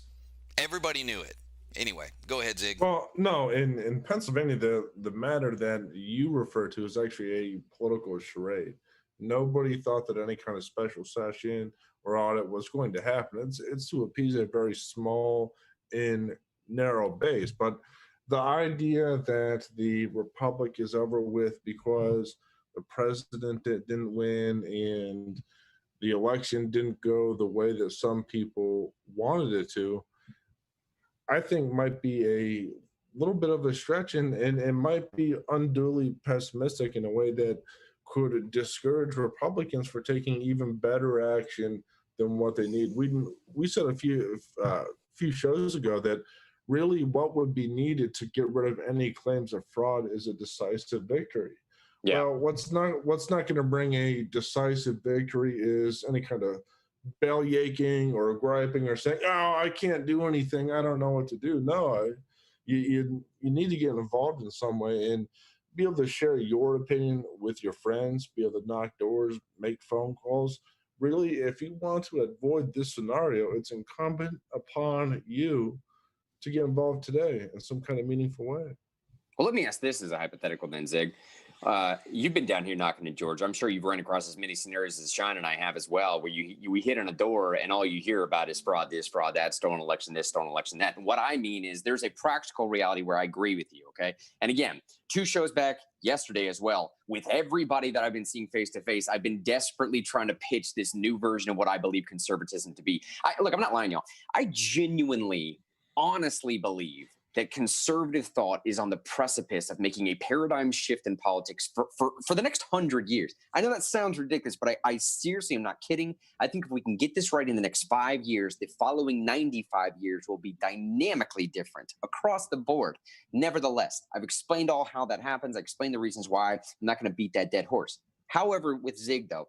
Everybody knew it. Anyway, go ahead, Zig. Well, no, in Pennsylvania, the matter that you refer to is actually a political charade. Nobody thought that any kind of special session or audit was going to happen. It's to appease a very small and narrow base. But the idea that the republic is over with because the president didn't win and the election didn't go the way that some people wanted it to, I think might be a little bit of a stretch, and it might be unduly pessimistic in a way that could discourage Republicans for taking even better action than what they need. We said a few shows ago that really what would be needed to get rid of any claims of fraud is a decisive victory. Yeah. Well, what's not going to bring a decisive victory is any kind of bell-yaking or griping or saying, "Oh, I can't do anything. I don't know what to do." No, you need to get involved in some way and be able to share your opinion with your friends, be able to knock doors, make phone calls. Really, if you want to avoid this scenario, it's incumbent upon you to get involved today in some kind of meaningful way. Well, let me ask this as a hypothetical then, Zig. You've been down here knocking in Georgia. I'm sure you've run across as many scenarios as Sean and I have as well, where we hit on a door and all you hear about is fraud, this, fraud, that, stolen election, this, stolen election, that. And what I mean is there's a practical reality where I agree with you, okay? And again, 2 shows back, yesterday as well, with everybody that I've been seeing face to face, I've been desperately trying to pitch this new version of what I believe conservatism to be. Look, I'm not lying, y'all. I genuinely, honestly believe that conservative thought is on the precipice of making a paradigm shift in politics for the next 100 years. I know that sounds ridiculous, but I seriously am not kidding. I think if we can get this right in the next 5 years, the following 95 years will be dynamically different across the board. Nevertheless, I've explained all how that happens. I explained the reasons why. I'm not going to beat that dead horse. However, with Zig, though,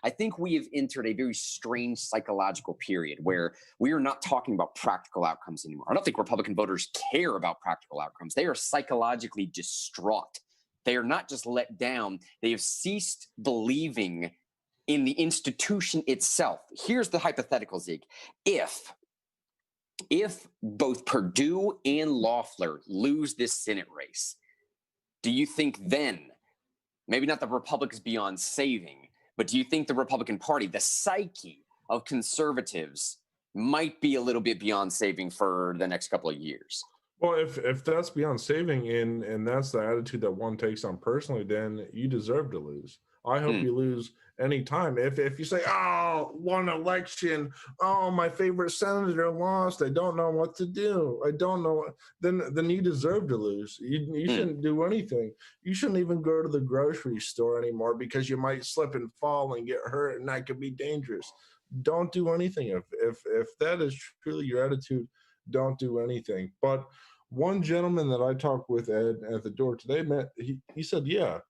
I think we have entered a very strange psychological period where we are not talking about practical outcomes anymore. I don't think Republican voters care about practical outcomes. They are psychologically distraught. They are not just let down. They have ceased believing in the institution itself. Here's the hypothetical, Zeke. If both Perdue and Loeffler lose this Senate race, do you think then, maybe not the Republicans beyond saving, but do you think the Republican Party, the psyche of conservatives, might be a little bit beyond saving for the next couple of years? Well, if that's beyond saving and that's the attitude that one takes on personally, then you deserve to lose. I hope you lose any time. If you say, "Oh, one election, oh, my favorite senator lost, I don't know what to do, I don't know," then you deserve to lose. You shouldn't do anything. You shouldn't even go to the grocery store anymore because you might slip and fall and get hurt, and that could be dangerous. Don't do anything. If that is truly your attitude, don't do anything. But one gentleman that I talked with at the door today, he said, "Yeah,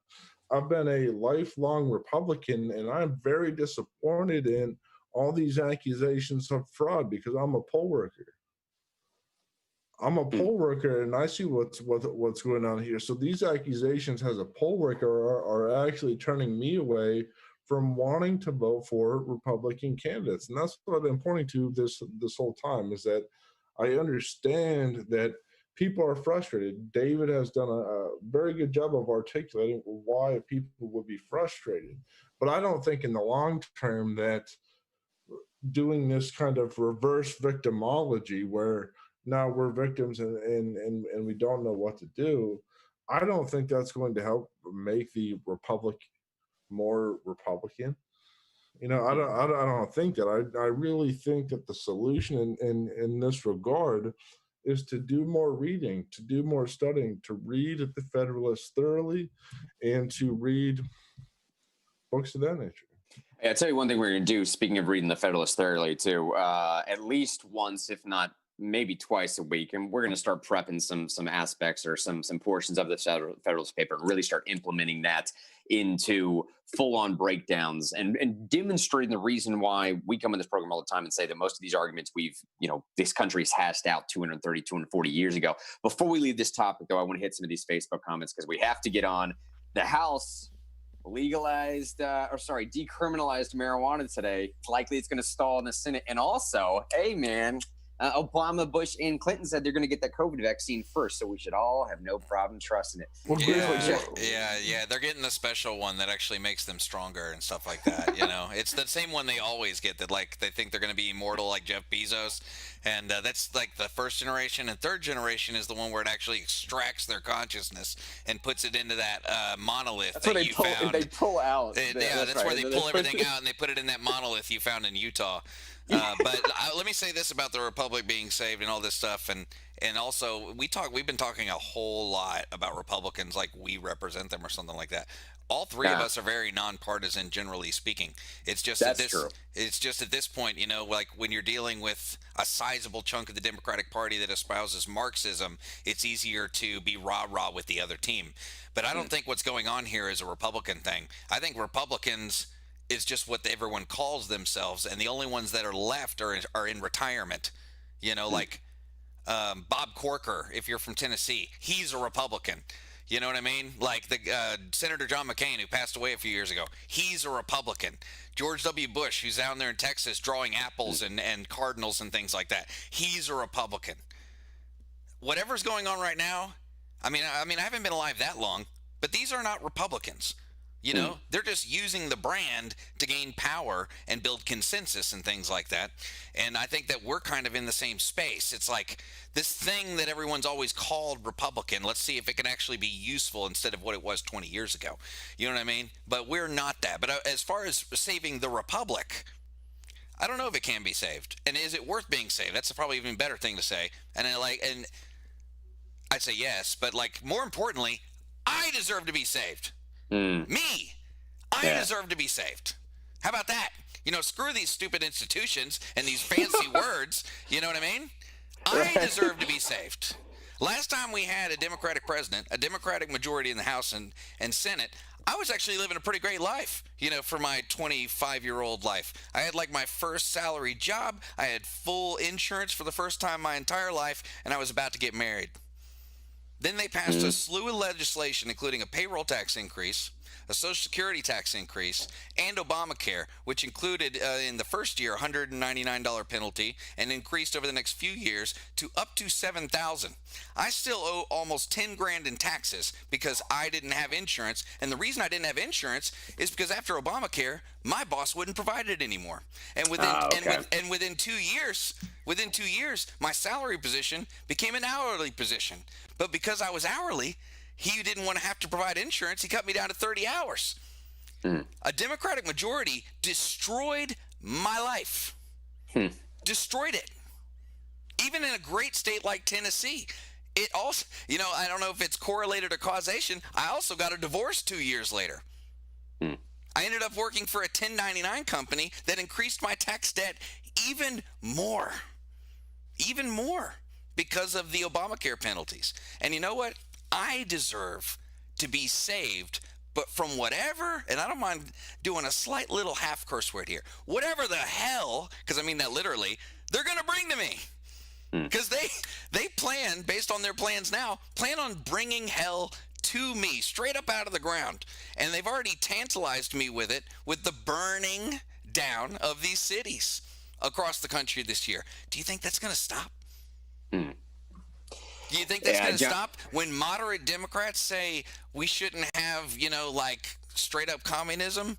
I've been a lifelong Republican, and I'm very disappointed in all these accusations of fraud because I'm a poll worker. I'm a poll worker, and I see what's going on here. So these accusations as a poll worker are actually turning me away from wanting to vote for Republican candidates." And that's what I've been pointing to this whole time, is that I understand that people are frustrated. David has done a very good job of articulating why people would be frustrated. But I don't think in the long term that doing this kind of reverse victimology where now we're victims and we don't know what to do, I don't think that's going to help make the Republic more Republican. I don't think that. I really think that the solution in this regard is to do more reading, to do more studying, to read the Federalist thoroughly, and to read books of that nature. Hey, I'll tell you one thing we're going to do, speaking of reading the Federalist thoroughly, too, at least once, if not maybe twice a week, and we're going to start prepping some aspects or some portions of the Federalist paper and really start implementing that into full-on breakdowns and demonstrating the reason why we come in this program all the time and say that most of these arguments this country's hashed out 230, 240 years ago. Before we leave this topic, though, I want to hit some of these Facebook comments because we have to get on. The House decriminalized marijuana today. It's likely it's going to stall in the Senate. And also, hey, man, Obama, Bush, and Clinton said they're going to get that COVID vaccine first, so we should all have no problem trusting it. Yeah. They're getting the special one that actually makes them stronger and stuff like that. It's the same one they always get that they think they're going to be immortal like Jeff Bezos, and that's like the first generation. And third generation is the one where it actually extracts their consciousness and puts it into that monolith that's that you found. They pull out. That's where they pull everything out and they put it in that monolith you found in Utah. But let me say this about the Republic being saved and all this stuff, and also we've been talking a whole lot about Republicans like we represent them or something like that. All three of us are very nonpartisan, generally speaking. It's just true. It's just at this point, like when you're dealing with a sizable chunk of the Democratic Party that espouses Marxism, it's easier to be rah-rah with the other team. But I don't think what's going on here is a Republican thing. I think Republicans is just what everyone calls themselves, and the only ones that are left are in retirement. Like Bob Corker, if you're from Tennessee, he's a Republican. You know what I mean? Like the Senator John McCain, who passed away a few years ago, he's a Republican. George W. Bush, who's down there in Texas drawing apples and cardinals and things like that, he's a Republican. Whatever's going on right now, I mean, I haven't been alive that long, but these are not Republicans. They're just using the brand to gain power and build consensus and things like that. And I think that we're kind of in the same space. It's like this thing that everyone's always called Republican. Let's see if it can actually be useful instead of what it was 20 years ago. You know what I mean? But we're not that. But as far as saving the Republic, I don't know if it can be saved. And is it worth being saved? That's probably even better thing to say. And I'd say yes. But more importantly, I deserve to be saved. Me, I deserve to be saved. How about that? Screw these stupid institutions and these fancy words. You know what I mean? I deserve to be saved. Last time we had a Democratic president, a Democratic majority in the House and Senate, I was actually living a pretty great life, for my 25-year-old life. I had my first salary job. I had full insurance for the first time my entire life, and I was about to get married. Then they passed a slew of legislation, including a payroll tax increase, a Social Security tax increase, and Obamacare, which included in the first year a $199 penalty and increased over the next few years to up to $7,000. I still owe almost $10,000 in taxes because I didn't have insurance, and the reason I didn't have insurance is because after Obamacare, my boss wouldn't provide it anymore. And within 2 years, my salary position became an hourly position. But because I was hourly, he didn't want to have to provide insurance. He cut me down to 30 hours. A Democratic majority destroyed my life. Destroyed it. Even in a great state like Tennessee. It also, I don't know if it's correlated or causation. I also got a divorce 2 years later. I ended up working for a 1099 company that increased my tax debt even more. Even more. Because of the Obamacare penalties. And you know what? I deserve to be saved, but from whatever, and I don't mind doing a slight little half curse word here, whatever the hell, because I mean that literally, they're going to bring to me. Because they plan, based on their plans now, plan on bringing hell to me, straight up out of the ground. And they've already tantalized me with it, with the burning down of these cities across the country this year. Do you think that's going to stop? Do you think that's going to stop when moderate Democrats say we shouldn't have, straight up communism?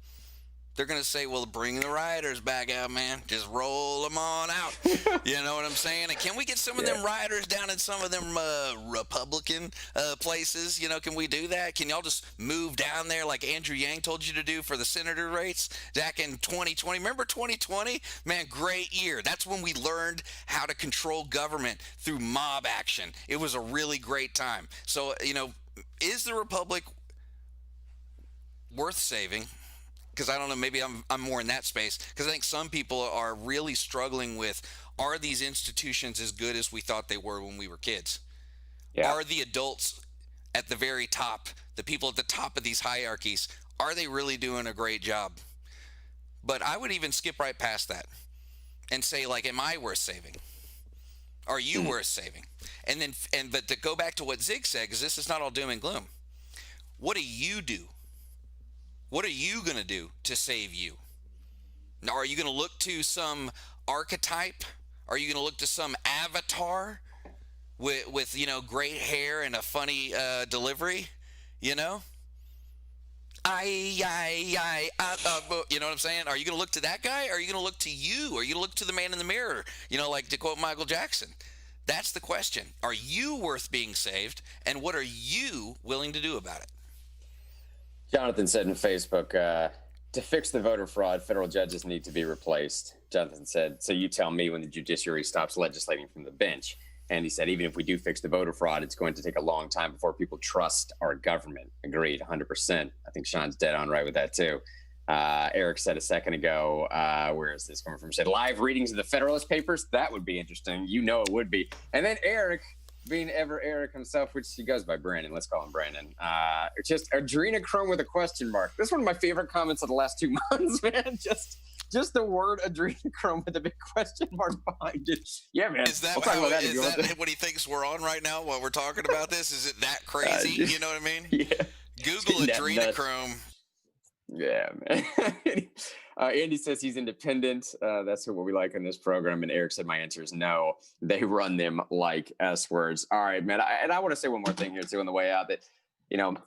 They're going to say, well, bring the rioters back out, man. Just roll them on out. You know what I'm saying? And can we get some of them rioters down in some of them Republican places? Can we do that? Can y'all just move down there like Andrew Yang told you to do for the senator race back in 2020? Remember 2020? Man, great year. That's when we learned how to control government through mob action. It was a really great time. So, is the Republic worth saving? because I don't know, maybe I'm more in that space, because I think some people are really struggling with, are these institutions as good as we thought they were when we were kids? Yeah. Are the adults at the very top, the people at the top of these hierarchies, are they really doing a great job? But I would even skip right past that and say, like, am I worth saving? Are you worth saving? But to go back to what Zig said, because this is not all doom and gloom. What do you do? What are you going to do to save you? Now, are you going to look to some archetype? Are you going to look to some avatar with great hair and a funny delivery? You know? You know what I'm saying? Are you going to look to that guy? Or are you going to look to you? Are you going to look to the man in the mirror? Like to quote Michael Jackson. That's the question. Are you worth being saved? And what are you willing to do about it? Jonathan said in Facebook, to fix the voter fraud, federal judges need to be replaced. Jonathan said, so you tell me when the judiciary stops legislating from the bench. And he said, even if we do fix the voter fraud, it's going to take a long time before people trust our government. Agreed, 100%. I think Sean's dead on right with that, too. Eric said a second ago, where is this coming from? He said, live readings of the Federalist Papers? That would be interesting. You know it would be. And then Eric, being ever Eric himself, which he goes by Brandon. Let's call him Brandon. Just adrenochrome with a question mark. This is one of my favorite comments of the last 2 months, man. Just the word adrenochrome with a big question mark behind it. Yeah, man. Is that, what he thinks we're on right now while we're talking about this? Is it that crazy? You know what I mean? Yeah. Google adrenochrome. Yeah, man. Andy says he's independent. That's what we like on this program. And Eric said my answer is no. They run them like S words. All right, man. I want to say one more thing here, too, on the way out. That,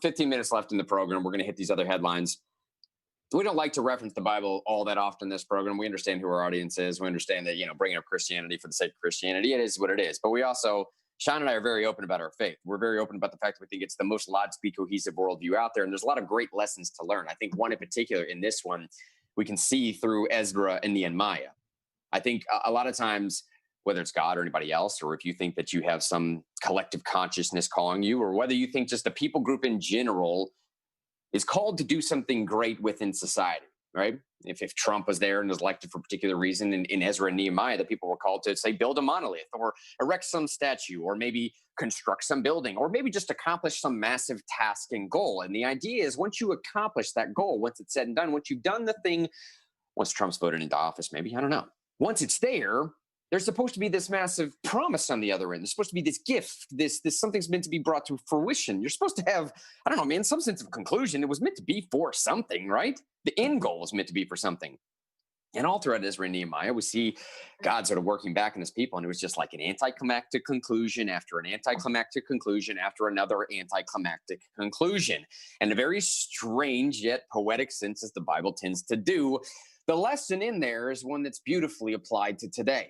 15 minutes left in the program. We're going to hit these other headlines. We don't like to reference the Bible all that often in this program. We understand who our audience is. We understand that, bringing up Christianity for the sake of Christianity, it is what it is. But we also, Sean and I are very open about our faith. We're very open about the fact that we think it's the most logically cohesive worldview out there. And there's a lot of great lessons to learn. I think one in particular in this one, we can see through Ezra and Nehemiah. I think a lot of times, whether it's God or anybody else, or if you think that you have some collective consciousness calling you, or whether you think just the people group in general is called to do something great within society, right? If Trump was there and was elected for a particular reason, in Ezra and Nehemiah, the people were called to, say, build a monolith or erect some statue or maybe construct some building or maybe just accomplish some massive task and goal. And the idea is once you accomplish that goal, once it's said and done, once you've done the thing, once Trump's voted into office, maybe, I don't know. Once it's there, there's supposed to be this massive promise on the other end. There's supposed to be this gift, this something's meant to be brought to fruition. You're supposed to have, I don't know, man, some sense of conclusion. It was meant to be for something, right? The end goal was meant to be for something. And all throughout Ezra and Nehemiah, we see God sort of working back on his people. And it was just like an anticlimactic conclusion after an anticlimactic conclusion after another anticlimactic conclusion. And a very strange yet poetic sense, as the Bible tends to do. The lesson in there is one that's beautifully applied to today.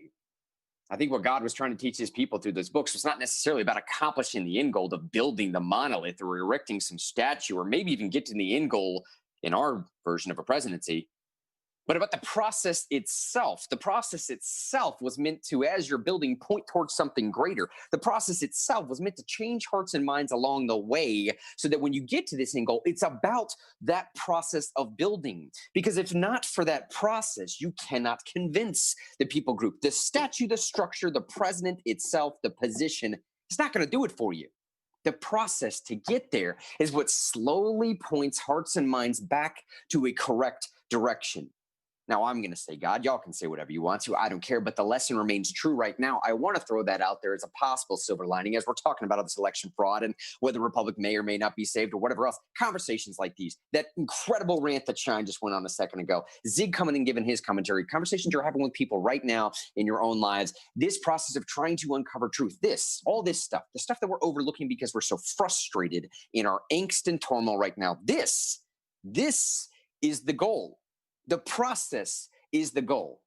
I think what God was trying to teach his people through those books was not necessarily about accomplishing the end goal of building the monolith or erecting some statue or maybe even getting the end goal in our version of a presidency, but about the process itself. The process itself was meant to, as you're building, point towards something greater. The process itself was meant to change hearts and minds along the way so that when you get to this end goal, it's about that process of building. Because if not for that process, you cannot convince the people group. The statue, the structure, the president itself, the position, it's not going to do it for you. The process to get there is what slowly points hearts and minds back to a correct direction. Now, I'm going to say God. Y'all can say whatever you want to. I don't care. But the lesson remains true right now. I want to throw that out there as a possible silver lining as we're talking about all this election fraud and whether the Republic may or may not be saved or whatever else. Conversations like these, that incredible rant that Shine just went on a second ago, Zig coming and giving his commentary, conversations you're having with people right now in your own lives, this process of trying to uncover truth, all this stuff, the stuff that we're overlooking because we're so frustrated in our angst and turmoil right now. This is the goal. The process is the goal.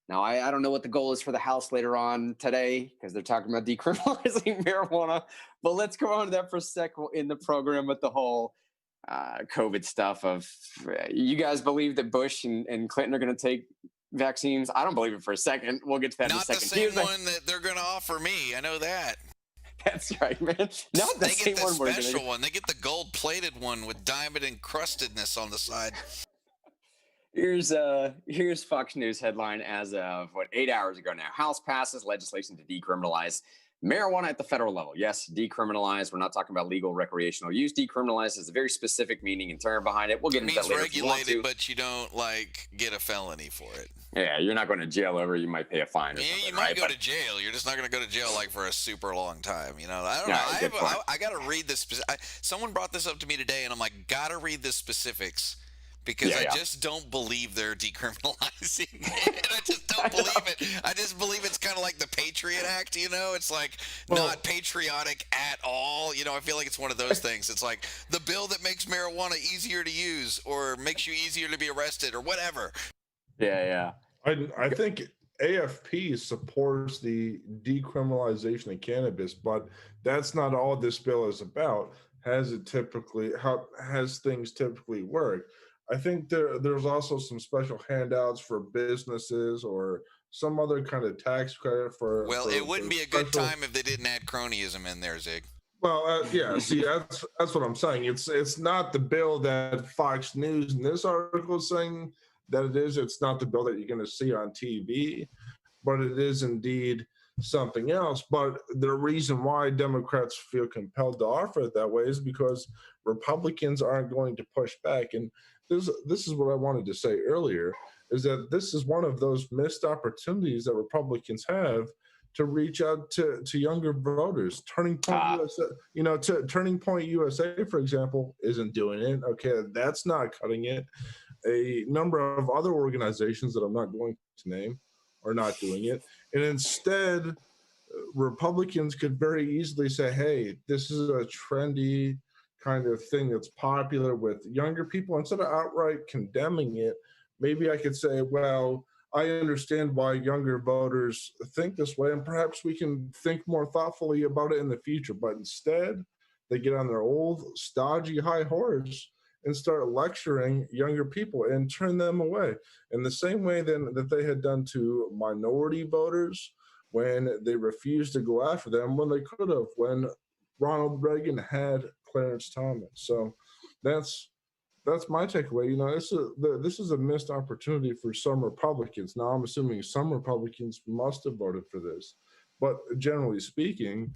Now, I don't know what the goal is for the House later on today because they're talking about decriminalizing marijuana, but let's go on to that for a second in the program with the whole COVID stuff of you guys believe that Bush and Clinton are going to take vaccines? I don't believe it for a second. We'll get to that in a second. Not the same one that they're going to offer me. I know that. That's right, man. Not the same one. They get the special one. They get the gold-plated one with diamond encrustedness on the side. Here's Fox News headline as of 8 hours ago now. House passes legislation to decriminalize marijuana at the federal level. Yes, decriminalize. We're not talking about legal recreational use. Decriminalize is a very specific meaning and term behind it. We'll get into that later. Regulated, but you don't get a felony for it. Yeah, you're not going to jail over. You might pay a fine. Or you might go to jail. You're just not going to go to jail for a super long time. I don't know. I got to read this. Someone brought this up to me today, and I'm like, got to read the specifics. Because I just don't believe they're decriminalizing it. I just don't believe it. I just believe it's kind of like the Patriot Act, It's not patriotic at all. I feel like it's one of those things. It's like the bill that makes marijuana easier to use or makes you easier to be arrested or whatever. Yeah. I think AFP supports the decriminalization of cannabis, but that's not all this bill is about. How has things typically worked? I think there's also some special handouts for businesses or some other kind of tax credit for. Well, it wouldn't be a good time if they didn't add cronyism in there, Zig. Well, yeah. See, that's what I'm saying. It's not the bill that Fox News in this article is saying that it is. It's not the bill that you're going to see on TV, but it is indeed something else. But the reason why Democrats feel compelled to offer it that way is because Republicans aren't going to push back. And this is what I wanted to say earlier, is that this is one of those missed opportunities that Republicans have to reach out to younger voters. Turning Point USA, for example, isn't doing it. Okay, that's not cutting it. A number of other organizations that I'm not going to name are not doing it. And instead, Republicans could very easily say, hey, this is a trendy kind of thing that's popular with younger people. Instead of outright condemning it, maybe I could say, well, I understand why younger voters think this way, and perhaps we can think more thoughtfully about it in the future. But instead, they get on their old, stodgy high horse and start lecturing younger people and turn them away in the same way then that they had done to minority voters when they refused to go after them when they could have, when Ronald Reagan had Clarence Thomas. So that's my takeaway. This is a missed opportunity for some Republicans. Now, I'm assuming some Republicans must have voted for this, but generally speaking,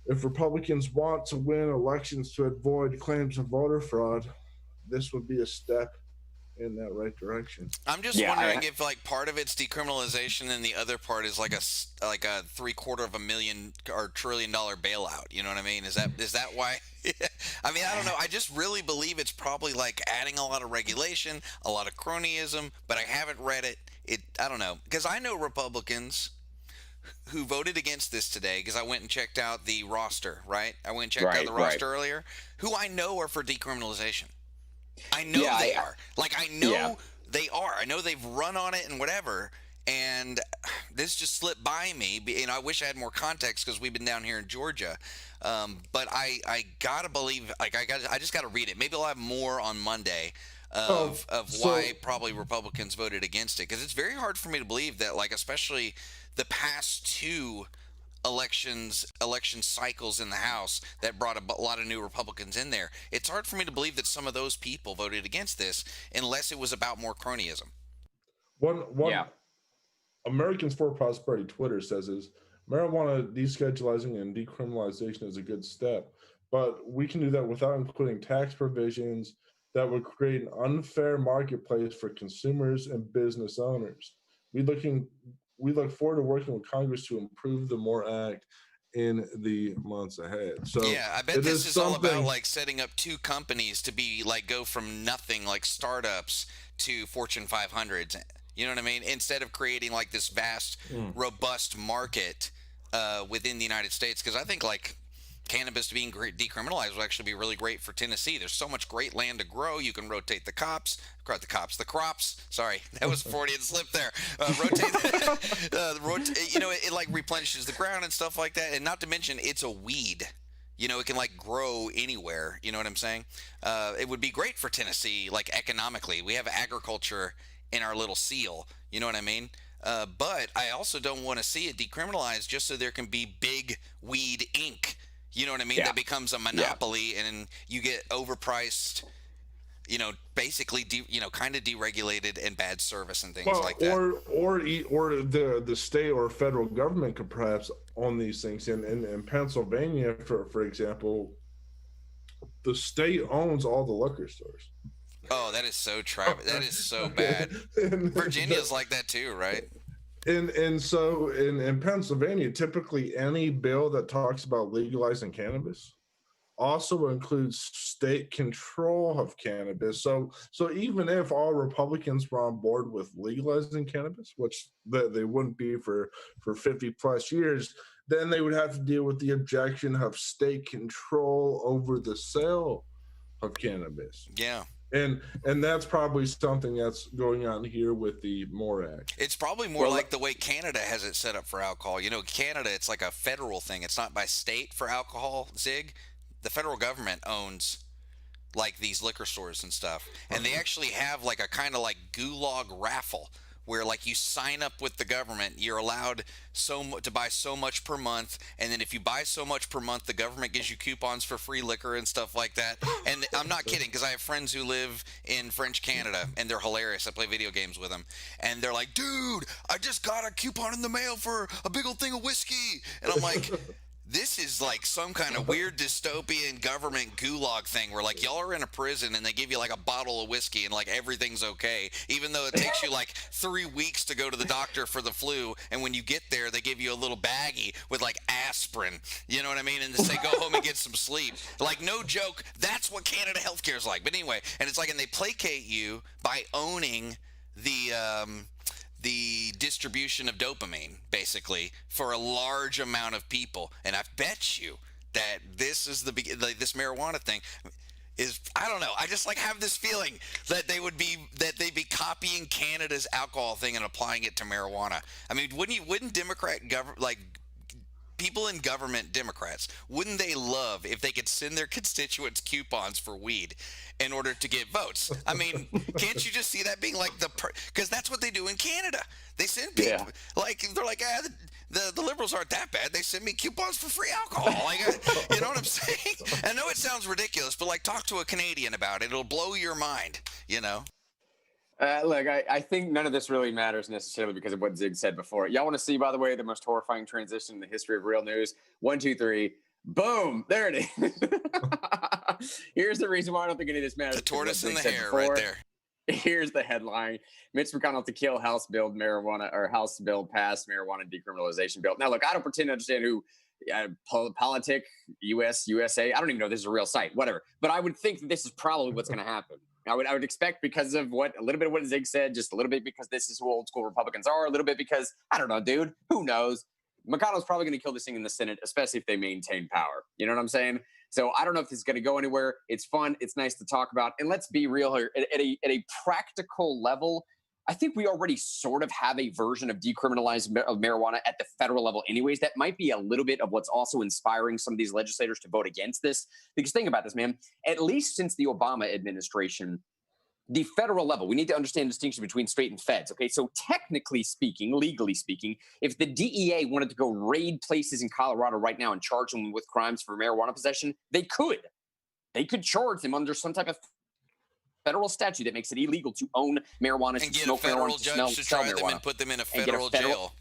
if Republicans want to win elections to avoid claims of voter fraud, this would be a step in that right direction. I'm just wondering if part of it's decriminalization and the other part is like a $750 or $1 trillion bailout. You know what I mean? Is that why? I mean, I don't know. I just really believe it's probably adding a lot of regulation, a lot of cronyism, but I haven't read it. I don't know, because I know Republicans who voted against this today, because I went and checked out the roster, right? I went and checked out the roster earlier, who I know are for decriminalization. I know they are. I know they are. I know they've run on it and whatever. And this just slipped by me. I wish I had more context because we've been down here in Georgia. But I gotta believe. I just gotta read it. Maybe I'll have more on Monday of why probably Republicans voted against it, because it's very hard for me to believe that, especially the past two election cycles in the House that brought a lot of new Republicans in there. It's hard for me to believe that some of those people voted against this unless it was about more cronyism. One Americans for Prosperity Twitter says is marijuana deschedulizing and decriminalization is a good step, but we can do that without including tax provisions that would create an unfair marketplace for consumers and business owners. We look forward to working with Congress to improve the MORE Act in the months ahead. So yeah, I bet this is all about setting up two companies to be go from nothing, startups, to Fortune 500s. You know what I mean? Instead of creating this vast, robust market within the United States, because I think cannabis being decriminalized will actually be really great for Tennessee. There's so much great land to grow. You can rotate the crops. Sorry, that was a Freudian slip there. It replenishes the ground and stuff like that. And not to mention, it's a weed. It can grow anywhere. You know what I'm saying? It would be great for Tennessee, economically. We have agriculture in our little seal. You know what I mean? But I also don't want to see it decriminalized just so there can be Big Weed Inc. You know what I mean? Yeah. That becomes a monopoly, and you get overpriced basically kind of deregulated and bad service and things Well, like that. or the state or federal government could perhaps own these things. In Pennsylvania, for example, the state owns all the liquor stores. Oh, that is so that is so bad. Virginia's like that too, right? And so in Pennsylvania, typically any bill that talks about legalizing cannabis also includes state control of cannabis. So even if all Republicans were on board with legalizing cannabis, which they wouldn't be for 50 plus years, then they would have to deal with the objection of state control over the sale of cannabis. Yeah. And that's probably something that's going on here with the MORE Act. It's probably more like the way Canada has it set up for alcohol. Canada, it's like a federal thing. It's not by state for alcohol, Zig. The federal government owns like these liquor stores and stuff. And they actually have like a kind of like gulag raffle where like you sign up with the government, you're allowed to buy so much per month, and then if you buy so much per month, the government gives you coupons for free liquor and stuff like that. And I'm not kidding, because I have friends who live in French Canada, and they're hilarious. I play video games with them, and they're like, dude, I just got a coupon in the mail for a big old thing of whiskey. And I'm like, this is like some kind of weird dystopian government gulag thing where like y'all are in a prison and they give you like a bottle of whiskey and like everything's okay, even though it takes you like 3 weeks to go to the doctor for the flu. And when you get there, they give you a little baggie with like aspirin, you know what I mean? And they say, go home and get some sleep. Like, no joke. That's what Canada healthcare is like. But anyway, and it's like, and they placate you by owning the distribution of dopamine, basically, for a large amount of people. And I bet you that this is this marijuana thing is, I don't know, I just like have this feeling that they'd be copying Canada's alcohol thing and applying it to marijuana. I mean, wouldn't people in government, Democrats, wouldn't they love if they could send their constituents coupons for weed in order to get votes? I mean, can't you just see that being like because that's what they do in Canada. They send people, they're like, the liberals aren't that bad. They send me coupons for free alcohol. Like, you know what I'm saying? I know it sounds ridiculous, but like, talk to a Canadian about it. It'll blow your mind, Look, I think none of this really matters necessarily because of what Zig said before. Y'all want to see, by the way, the most horrifying transition in the history of real news? 1, 2, 3. Boom. There it is. Here's the reason why I don't think any of this matters. The tortoise in the hare right there. Here's the headline. Mitch McConnell to kill House bill passed marijuana decriminalization bill. Now, look, I don't pretend to understand who politic, USA. I don't even know if this is a real site, whatever. But I would think that this is probably what's going to happen. I would expect, because of a little bit of what Zig said, just a little bit because this is who old school Republicans are, a little bit because, I don't know, dude, who knows? McConnell's probably going to kill this thing in the Senate, especially if they maintain power. You know what I'm saying? So I don't know if this is going to go anywhere. It's fun. It's nice to talk about. And let's be real here. At a practical level, I think we already sort of have a version of decriminalized marijuana at the federal level anyways. That might be a little bit of what's also inspiring some of these legislators to vote against this. Because think about this, man. At least since the Obama administration, the federal level, we need to understand the distinction between state and feds. Okay, so technically speaking, legally speaking, if the DEA wanted to go raid places in Colorado right now and charge them with crimes for marijuana possession, they could. They could charge them under some type of federal statute that makes it illegal to own marijuana and get a federal judge to try them and put them in a federal jail.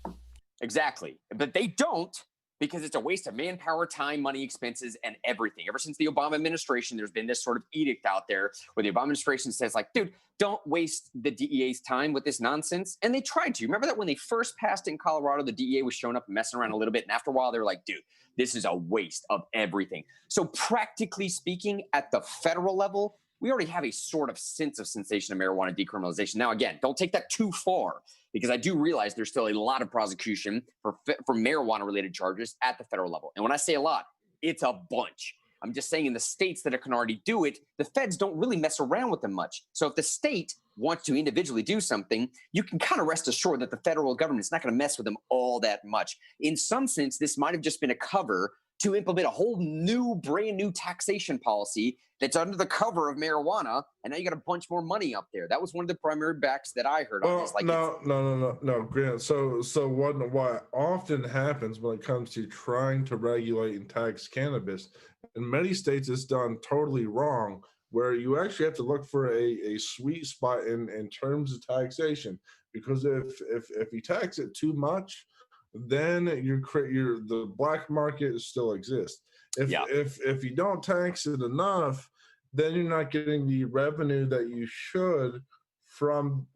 Exactly, but they don't, because it's a waste of manpower, time, money, expenses, and everything. Ever since the Obama administration, there's been this sort of edict out there where the Obama administration says, like, dude, don't waste the DEA's time with this nonsense. And they tried to. Remember that when they first passed in Colorado, the DEA was showing up and messing around a little bit. And after a while, they were like, dude, this is a waste of everything. So practically speaking, at the federal level, we already have a sort of sense of sensation of marijuana decriminalization. Now, again, don't take that too far, because I do realize there's still a lot of prosecution for marijuana-related charges at the federal level. And when I say a lot, it's a bunch. I'm just saying in the states that can already do it, the feds don't really mess around with them much. So if the state wants to individually do something, you can kind of rest assured that the federal government is not going to mess with them all that much. In some sense, this might have just been a cover to implement a whole new, brand new taxation policy that's under the cover of marijuana, and now you got a bunch more money up there. That was one of the primary backs that I heard on this. Like, no, Grant. So what often happens when it comes to trying to regulate and tax cannabis, in many states it's done totally wrong, where you actually have to look for a sweet spot in terms of taxation, because if you tax it too much, then the black market still exists. If you don't tax it enough, then you're not getting the revenue that you should from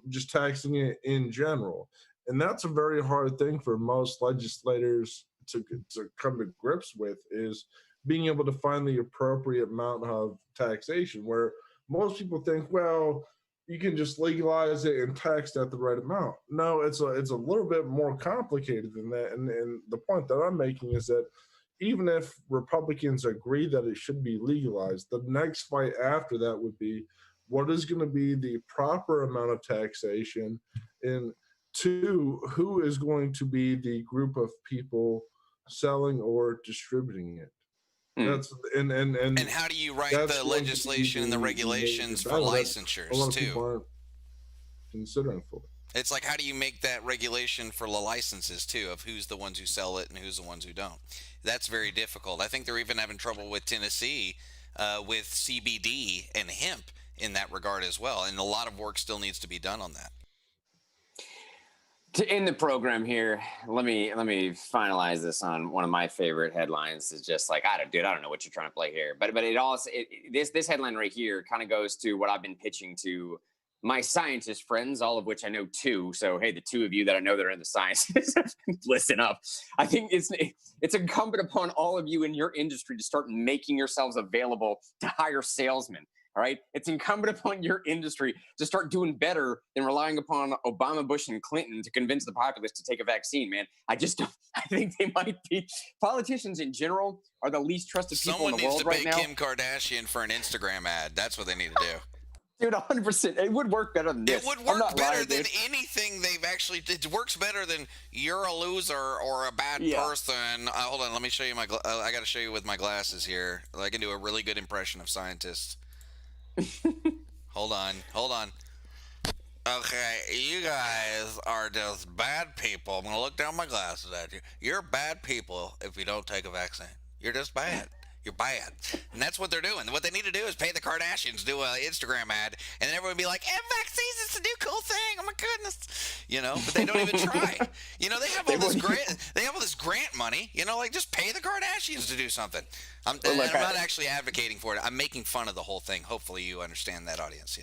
just taxing it in general. And that's a very hard thing for most legislators to come to grips with, is being able to find the appropriate amount of taxation, where most people think, well, you can just legalize it and tax at the right amount. No, it's a little bit more complicated than that. And the point that I'm making is that even if Republicans agree that it should be legalized, the next fight after that would be, what is going to be the proper amount of taxation, and two, who is going to be the group of people selling or distributing it. That's and how do you write the legislation and the regulations for licensures a lot of too? People aren't considering for it. It's like, how do you make that regulation for the licenses too, of who's the ones who sell it and who's the ones who don't? That's very difficult. I think they're even having trouble with Tennessee with CBD and hemp in that regard as well, and a lot of work still needs to be done on that. To end the program here, let me finalize this on one of my favorite headlines. Is just like, I don't know what you're trying to play here, but it also this headline right here kind of goes to what I've been pitching to my scientist friends, all of which I know two. So hey, the two of you that I know that are in the sciences, listen up. I think it's incumbent upon all of you in your industry to start making yourselves available to hire salesmen. All right. It's incumbent upon your industry to start doing better than relying upon Obama, Bush, and Clinton to convince the populace to take a vaccine, man. I think they might be. Politicians in general are the least trusted people in the world right now. Someone needs to pay Kim Kardashian for an Instagram ad. That's what they need to do. Dude, 100%. It would work better than this. It would work better than anything they've actually. It works better than you're a loser or a bad person. Hold on. Let me show you my. I got to show you with my glasses here. I can do a really good impression of scientists. Hold on. Okay, you guys are just bad people. I'm gonna look down my glasses at you. You're bad people if you don't take a vaccine. You're just bad. You're bad. And that's what they're doing. What they need to do is pay the Kardashians, do an Instagram ad, and then everyone will be like, vaccines, it's a new cool thing. Oh my goodness. But they don't even try. They have all this grant. They have all this grant money. Like, just pay the Kardashians to do something. I'm not actually advocating for it. I'm making fun of the whole thing. Hopefully you understand that, audience,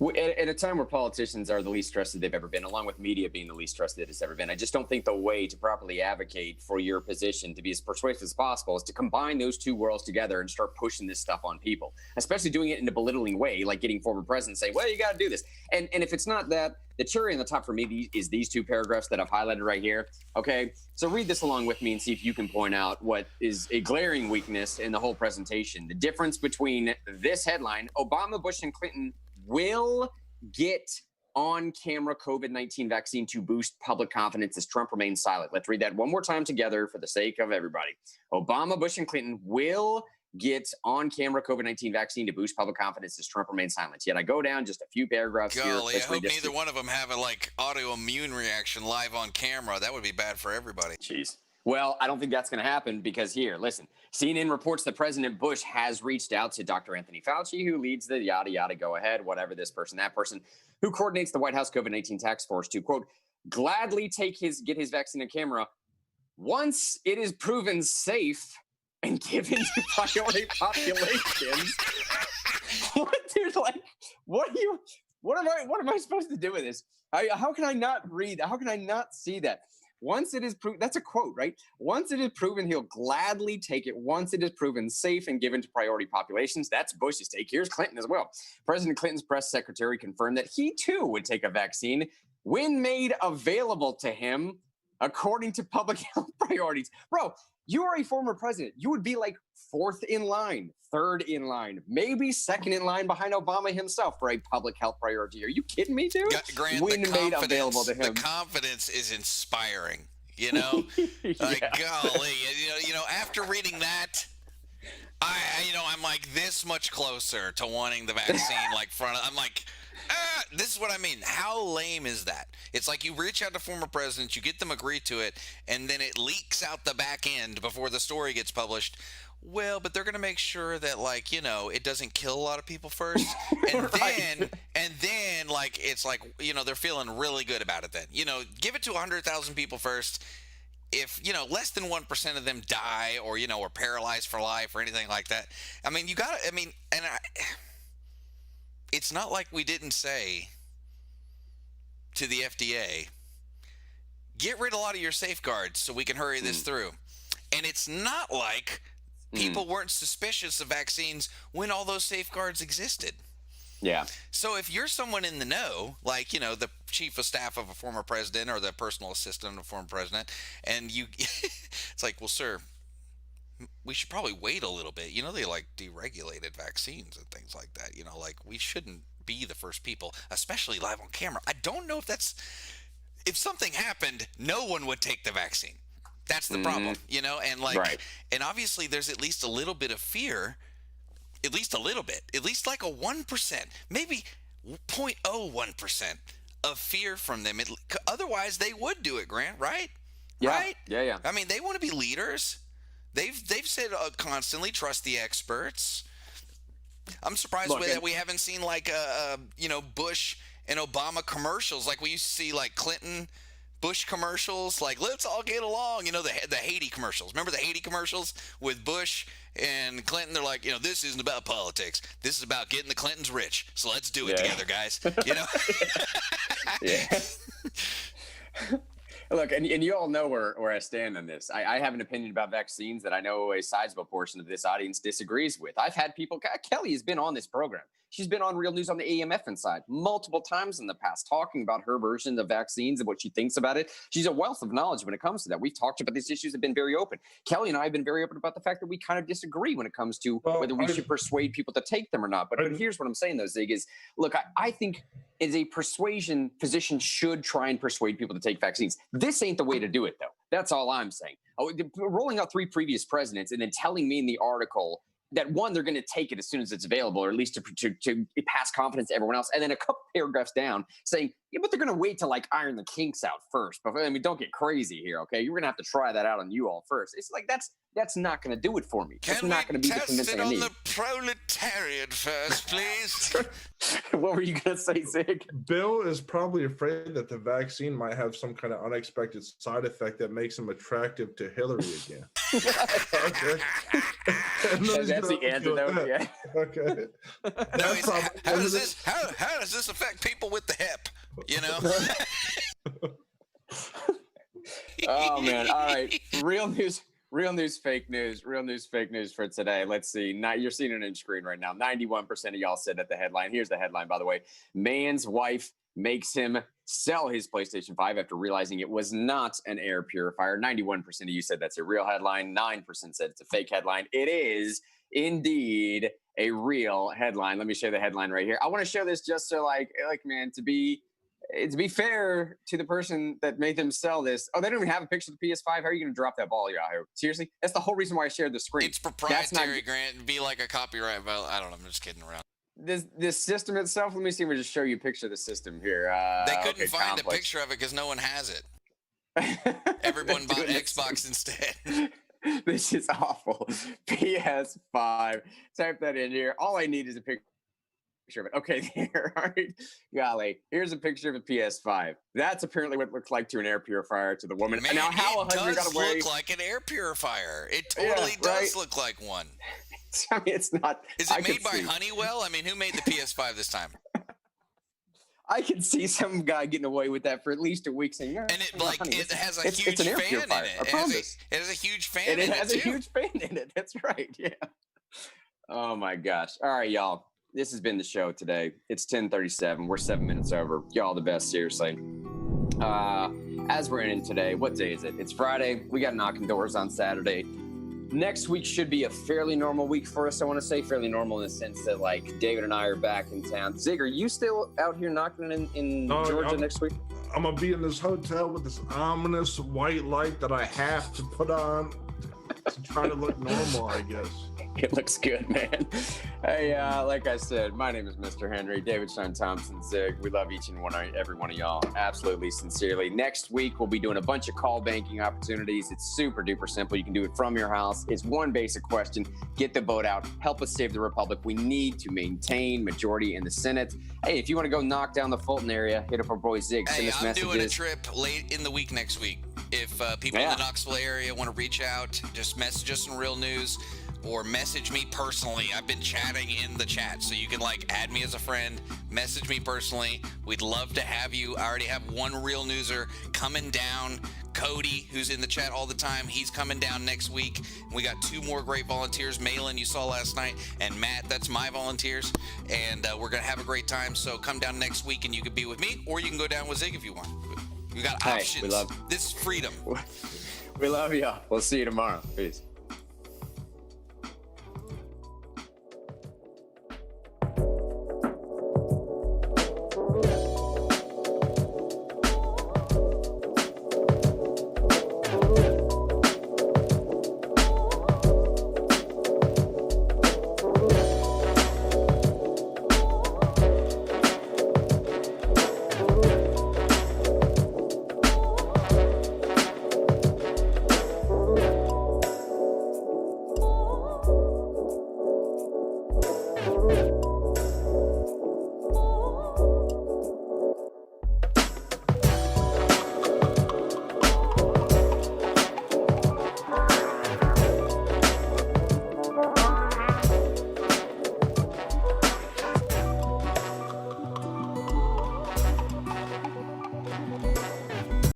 At a time where politicians are the least trusted they've ever been, along with media being the least trusted it's ever been, I just don't think the way to properly advocate for your position to be as persuasive as possible is to combine those two worlds together and start pushing this stuff on people, especially doing it in a belittling way, like getting former presidents saying, well, you got to do this. And if it's not that, the cherry on the top for me is these two paragraphs that I've highlighted right here. Okay, so read this along with me and see if you can point out what is a glaring weakness in the whole presentation. The difference between this headline, Obama, Bush, and Clinton will get on-camera COVID-19 vaccine to boost public confidence as Trump remains silent. Let's read that one more time together for the sake of everybody. Obama, Bush, and Clinton will get on-camera COVID-19 vaccine to boost public confidence as Trump remains silent. Yet I go down just a few paragraphs here. I hope neither one of them have a autoimmune reaction live on camera. That would be bad for everybody. Jeez. Well, I don't think that's going to happen because here, listen, CNN reports that President Bush has reached out to Dr. Anthony Fauci, who leads the yada, yada, go ahead, whatever, this person, that person, who coordinates the White House COVID-19 task force to, quote, gladly get his vaccine on camera once it is proven safe and given to priority populations. What am I supposed to do with this? How can I not read? How can I not see that? Once it is proven, that's a quote, right? Once it is proven, he'll gladly take it. Once it is proven safe and given to priority populations, that's Bush's take. Here's Clinton as well. President Clinton's press secretary confirmed that he too would take a vaccine when made available to him, according to public health priorities. Bro, you are a former president. You would be like fourth in line, third in line, maybe second in line behind Obama himself for a public health priority. Are you kidding me, dude? Grant, when made available to him. The confidence is inspiring, Like, golly, after reading that, I'm like this much closer to wanting the vaccine. I'm like, this is what I mean. How lame is that? It's like you reach out to former presidents, you get them agree to it, and then it leaks out the back end before the story gets published. Well, but they're going to make sure that, like, it doesn't kill a lot of people first. And then, like, it's like, they're feeling really good about it then. Give it to 100,000 people first. If, less than 1% of them die or, or paralyzed for life or anything like that. I mean, it's not like we didn't say to the FDA, get rid of a lot of your safeguards so we can hurry this through. And it's not like people weren't suspicious of vaccines when all those safeguards existed. Yeah. So if you're someone in the know, like, the chief of staff of a former president or the personal assistant of a former president, and it's like, well, sir, we should probably wait a little bit. They like deregulated vaccines and things like that. Like we shouldn't be the first people, especially live on camera. I don't know if something happened, no one would take the vaccine. That's the problem, and like, right. And obviously there's at least a little bit of fear, at least like a 1%, maybe 0.01% of fear from them. Otherwise they would do it, Grant, right? Yeah. Right? Yeah. I mean, they want to be leaders. They've said constantly trust the experts. I'm surprised that we haven't seen like Bush and Obama commercials like we used to see, like Clinton, Bush commercials, like let's all get along. The Haiti commercials. Remember the Haiti commercials with Bush and Clinton? They're like, this isn't about politics. This is about getting the Clintons rich. So let's do it together, guys. Yeah. Look, and you all know where I stand on this. I have an opinion about vaccines that I know a sizable portion of this audience disagrees with. I've had people, Kelly has been on this program. She's been on Real News on the AMF Inside multiple times in the past, talking about her version of vaccines and what she thinks about it. She's a wealth of knowledge when it comes to that. We've talked about these issues, have been very open. Kelly and I have been very open about the fact that we kind of disagree when it comes to whether we should persuade people to take them or not. But here's what I'm saying, though, Zig, is, look, I think as a persuasion, physicians should try and persuade people to take vaccines. This ain't the way to do it, though. That's all I'm saying. Rolling out 3 previous presidents and then telling me in the article that, one, they're going to take it as soon as it's available, or at least to pass confidence to everyone else. And then a couple paragraphs down saying, yeah, but they're going to wait to like iron the kinks out first. But I mean, don't get crazy here, okay? You're going to have to try that out on you all first. It's like, that's not going to do it for me. It's not going to be the convincing I need. Can we test it on the proletariat first, please? What were you going to say, Zig? Bill is probably afraid that the vaccine might have some kind of unexpected side effect that makes him attractive to Hillary again. Okay. That's the antidote, yeah. Okay. How does this affect people with the hip? Oh man! All right, real news, fake news for today. Let's see. Now you're seeing it on screen right now. 91% of y'all said that the headline. Here's the headline, by the way. Man's wife makes him sell his PlayStation 5 after realizing it was not an air purifier. 91% of you said that's a real headline. 9% said it's a fake headline. It is indeed a real headline. Let me show the headline right here. I want to show this just so man, to be fair to the person that made them sell this. Oh, they don't even have a picture of the PS5. How are you going to drop that ball, Yahoo? Seriously? That's the whole reason why I shared the screen. It's proprietary, Grant. It'd be like a copyright. Well, I don't know. I'm just kidding around. This system itself, let me see if we just show you a picture of the system here. They couldn't find a picture of it because no one has it. Everyone bought Xbox instead. This is awful. PS5. Type that in here. All I need is a picture of it. Okay, there. All right. Golly. Here's a picture of a PS5. That's apparently what it looks like to an air purifier to the woman. Man, now, how it does look like an air purifier. It totally does look like one. I mean, it's not. Is it made by Honeywell? I mean, who made the PS5 this time? I can see some guy getting away with that for at least a week saying, and it has a huge fan in it. It has a huge fan in it. And it has a huge fan in it. That's right. Yeah. Oh my gosh. All right, y'all. This has been the show today. It's 10:37. We're 7 minutes over. Y'all the best, seriously. As we're in today, what day is it? It's Friday. We got knocking doors on Saturday. Next week should be a fairly normal week for us. I want to say fairly normal in the sense that, like, David and I are back in town. Zig, are you still out here knocking in Georgia next week? I'm going to be in this hotel with this ominous white light that I have to put on to try to look normal, I guess. It looks good, man. Hey, like I said, my name is Mr. Henry, David Sean Thompson, Zig. We love each and every one of y'all, absolutely, sincerely. Next week, we'll be doing a bunch of call banking opportunities. It's super duper simple. You can do it from your house. It's one basic question. Get the vote out. Help us save the Republic. We need to maintain majority in the Senate. Hey, if you want to go knock down the Fulton area, hit up our boy Zig. Send us I'm messages. doing a trip late in the week next week. If people in the Knoxville area want to reach out, just message us in Real News or message me personally. I've been chatting in the chat, so you can add me as a friend, message me personally. We'd love to have you. I already have one Real Newser coming down. Cody, who's in the chat all the time, he's coming down next week. We got 2 more great volunteers. Malin, you saw last night, and Matt, that's my volunteers. And we're going to have a great time. So come down next week and you can be with me, or you can go down with Zig if you want. We got options. We love this is freedom. We love y'all. We'll see you tomorrow. Peace.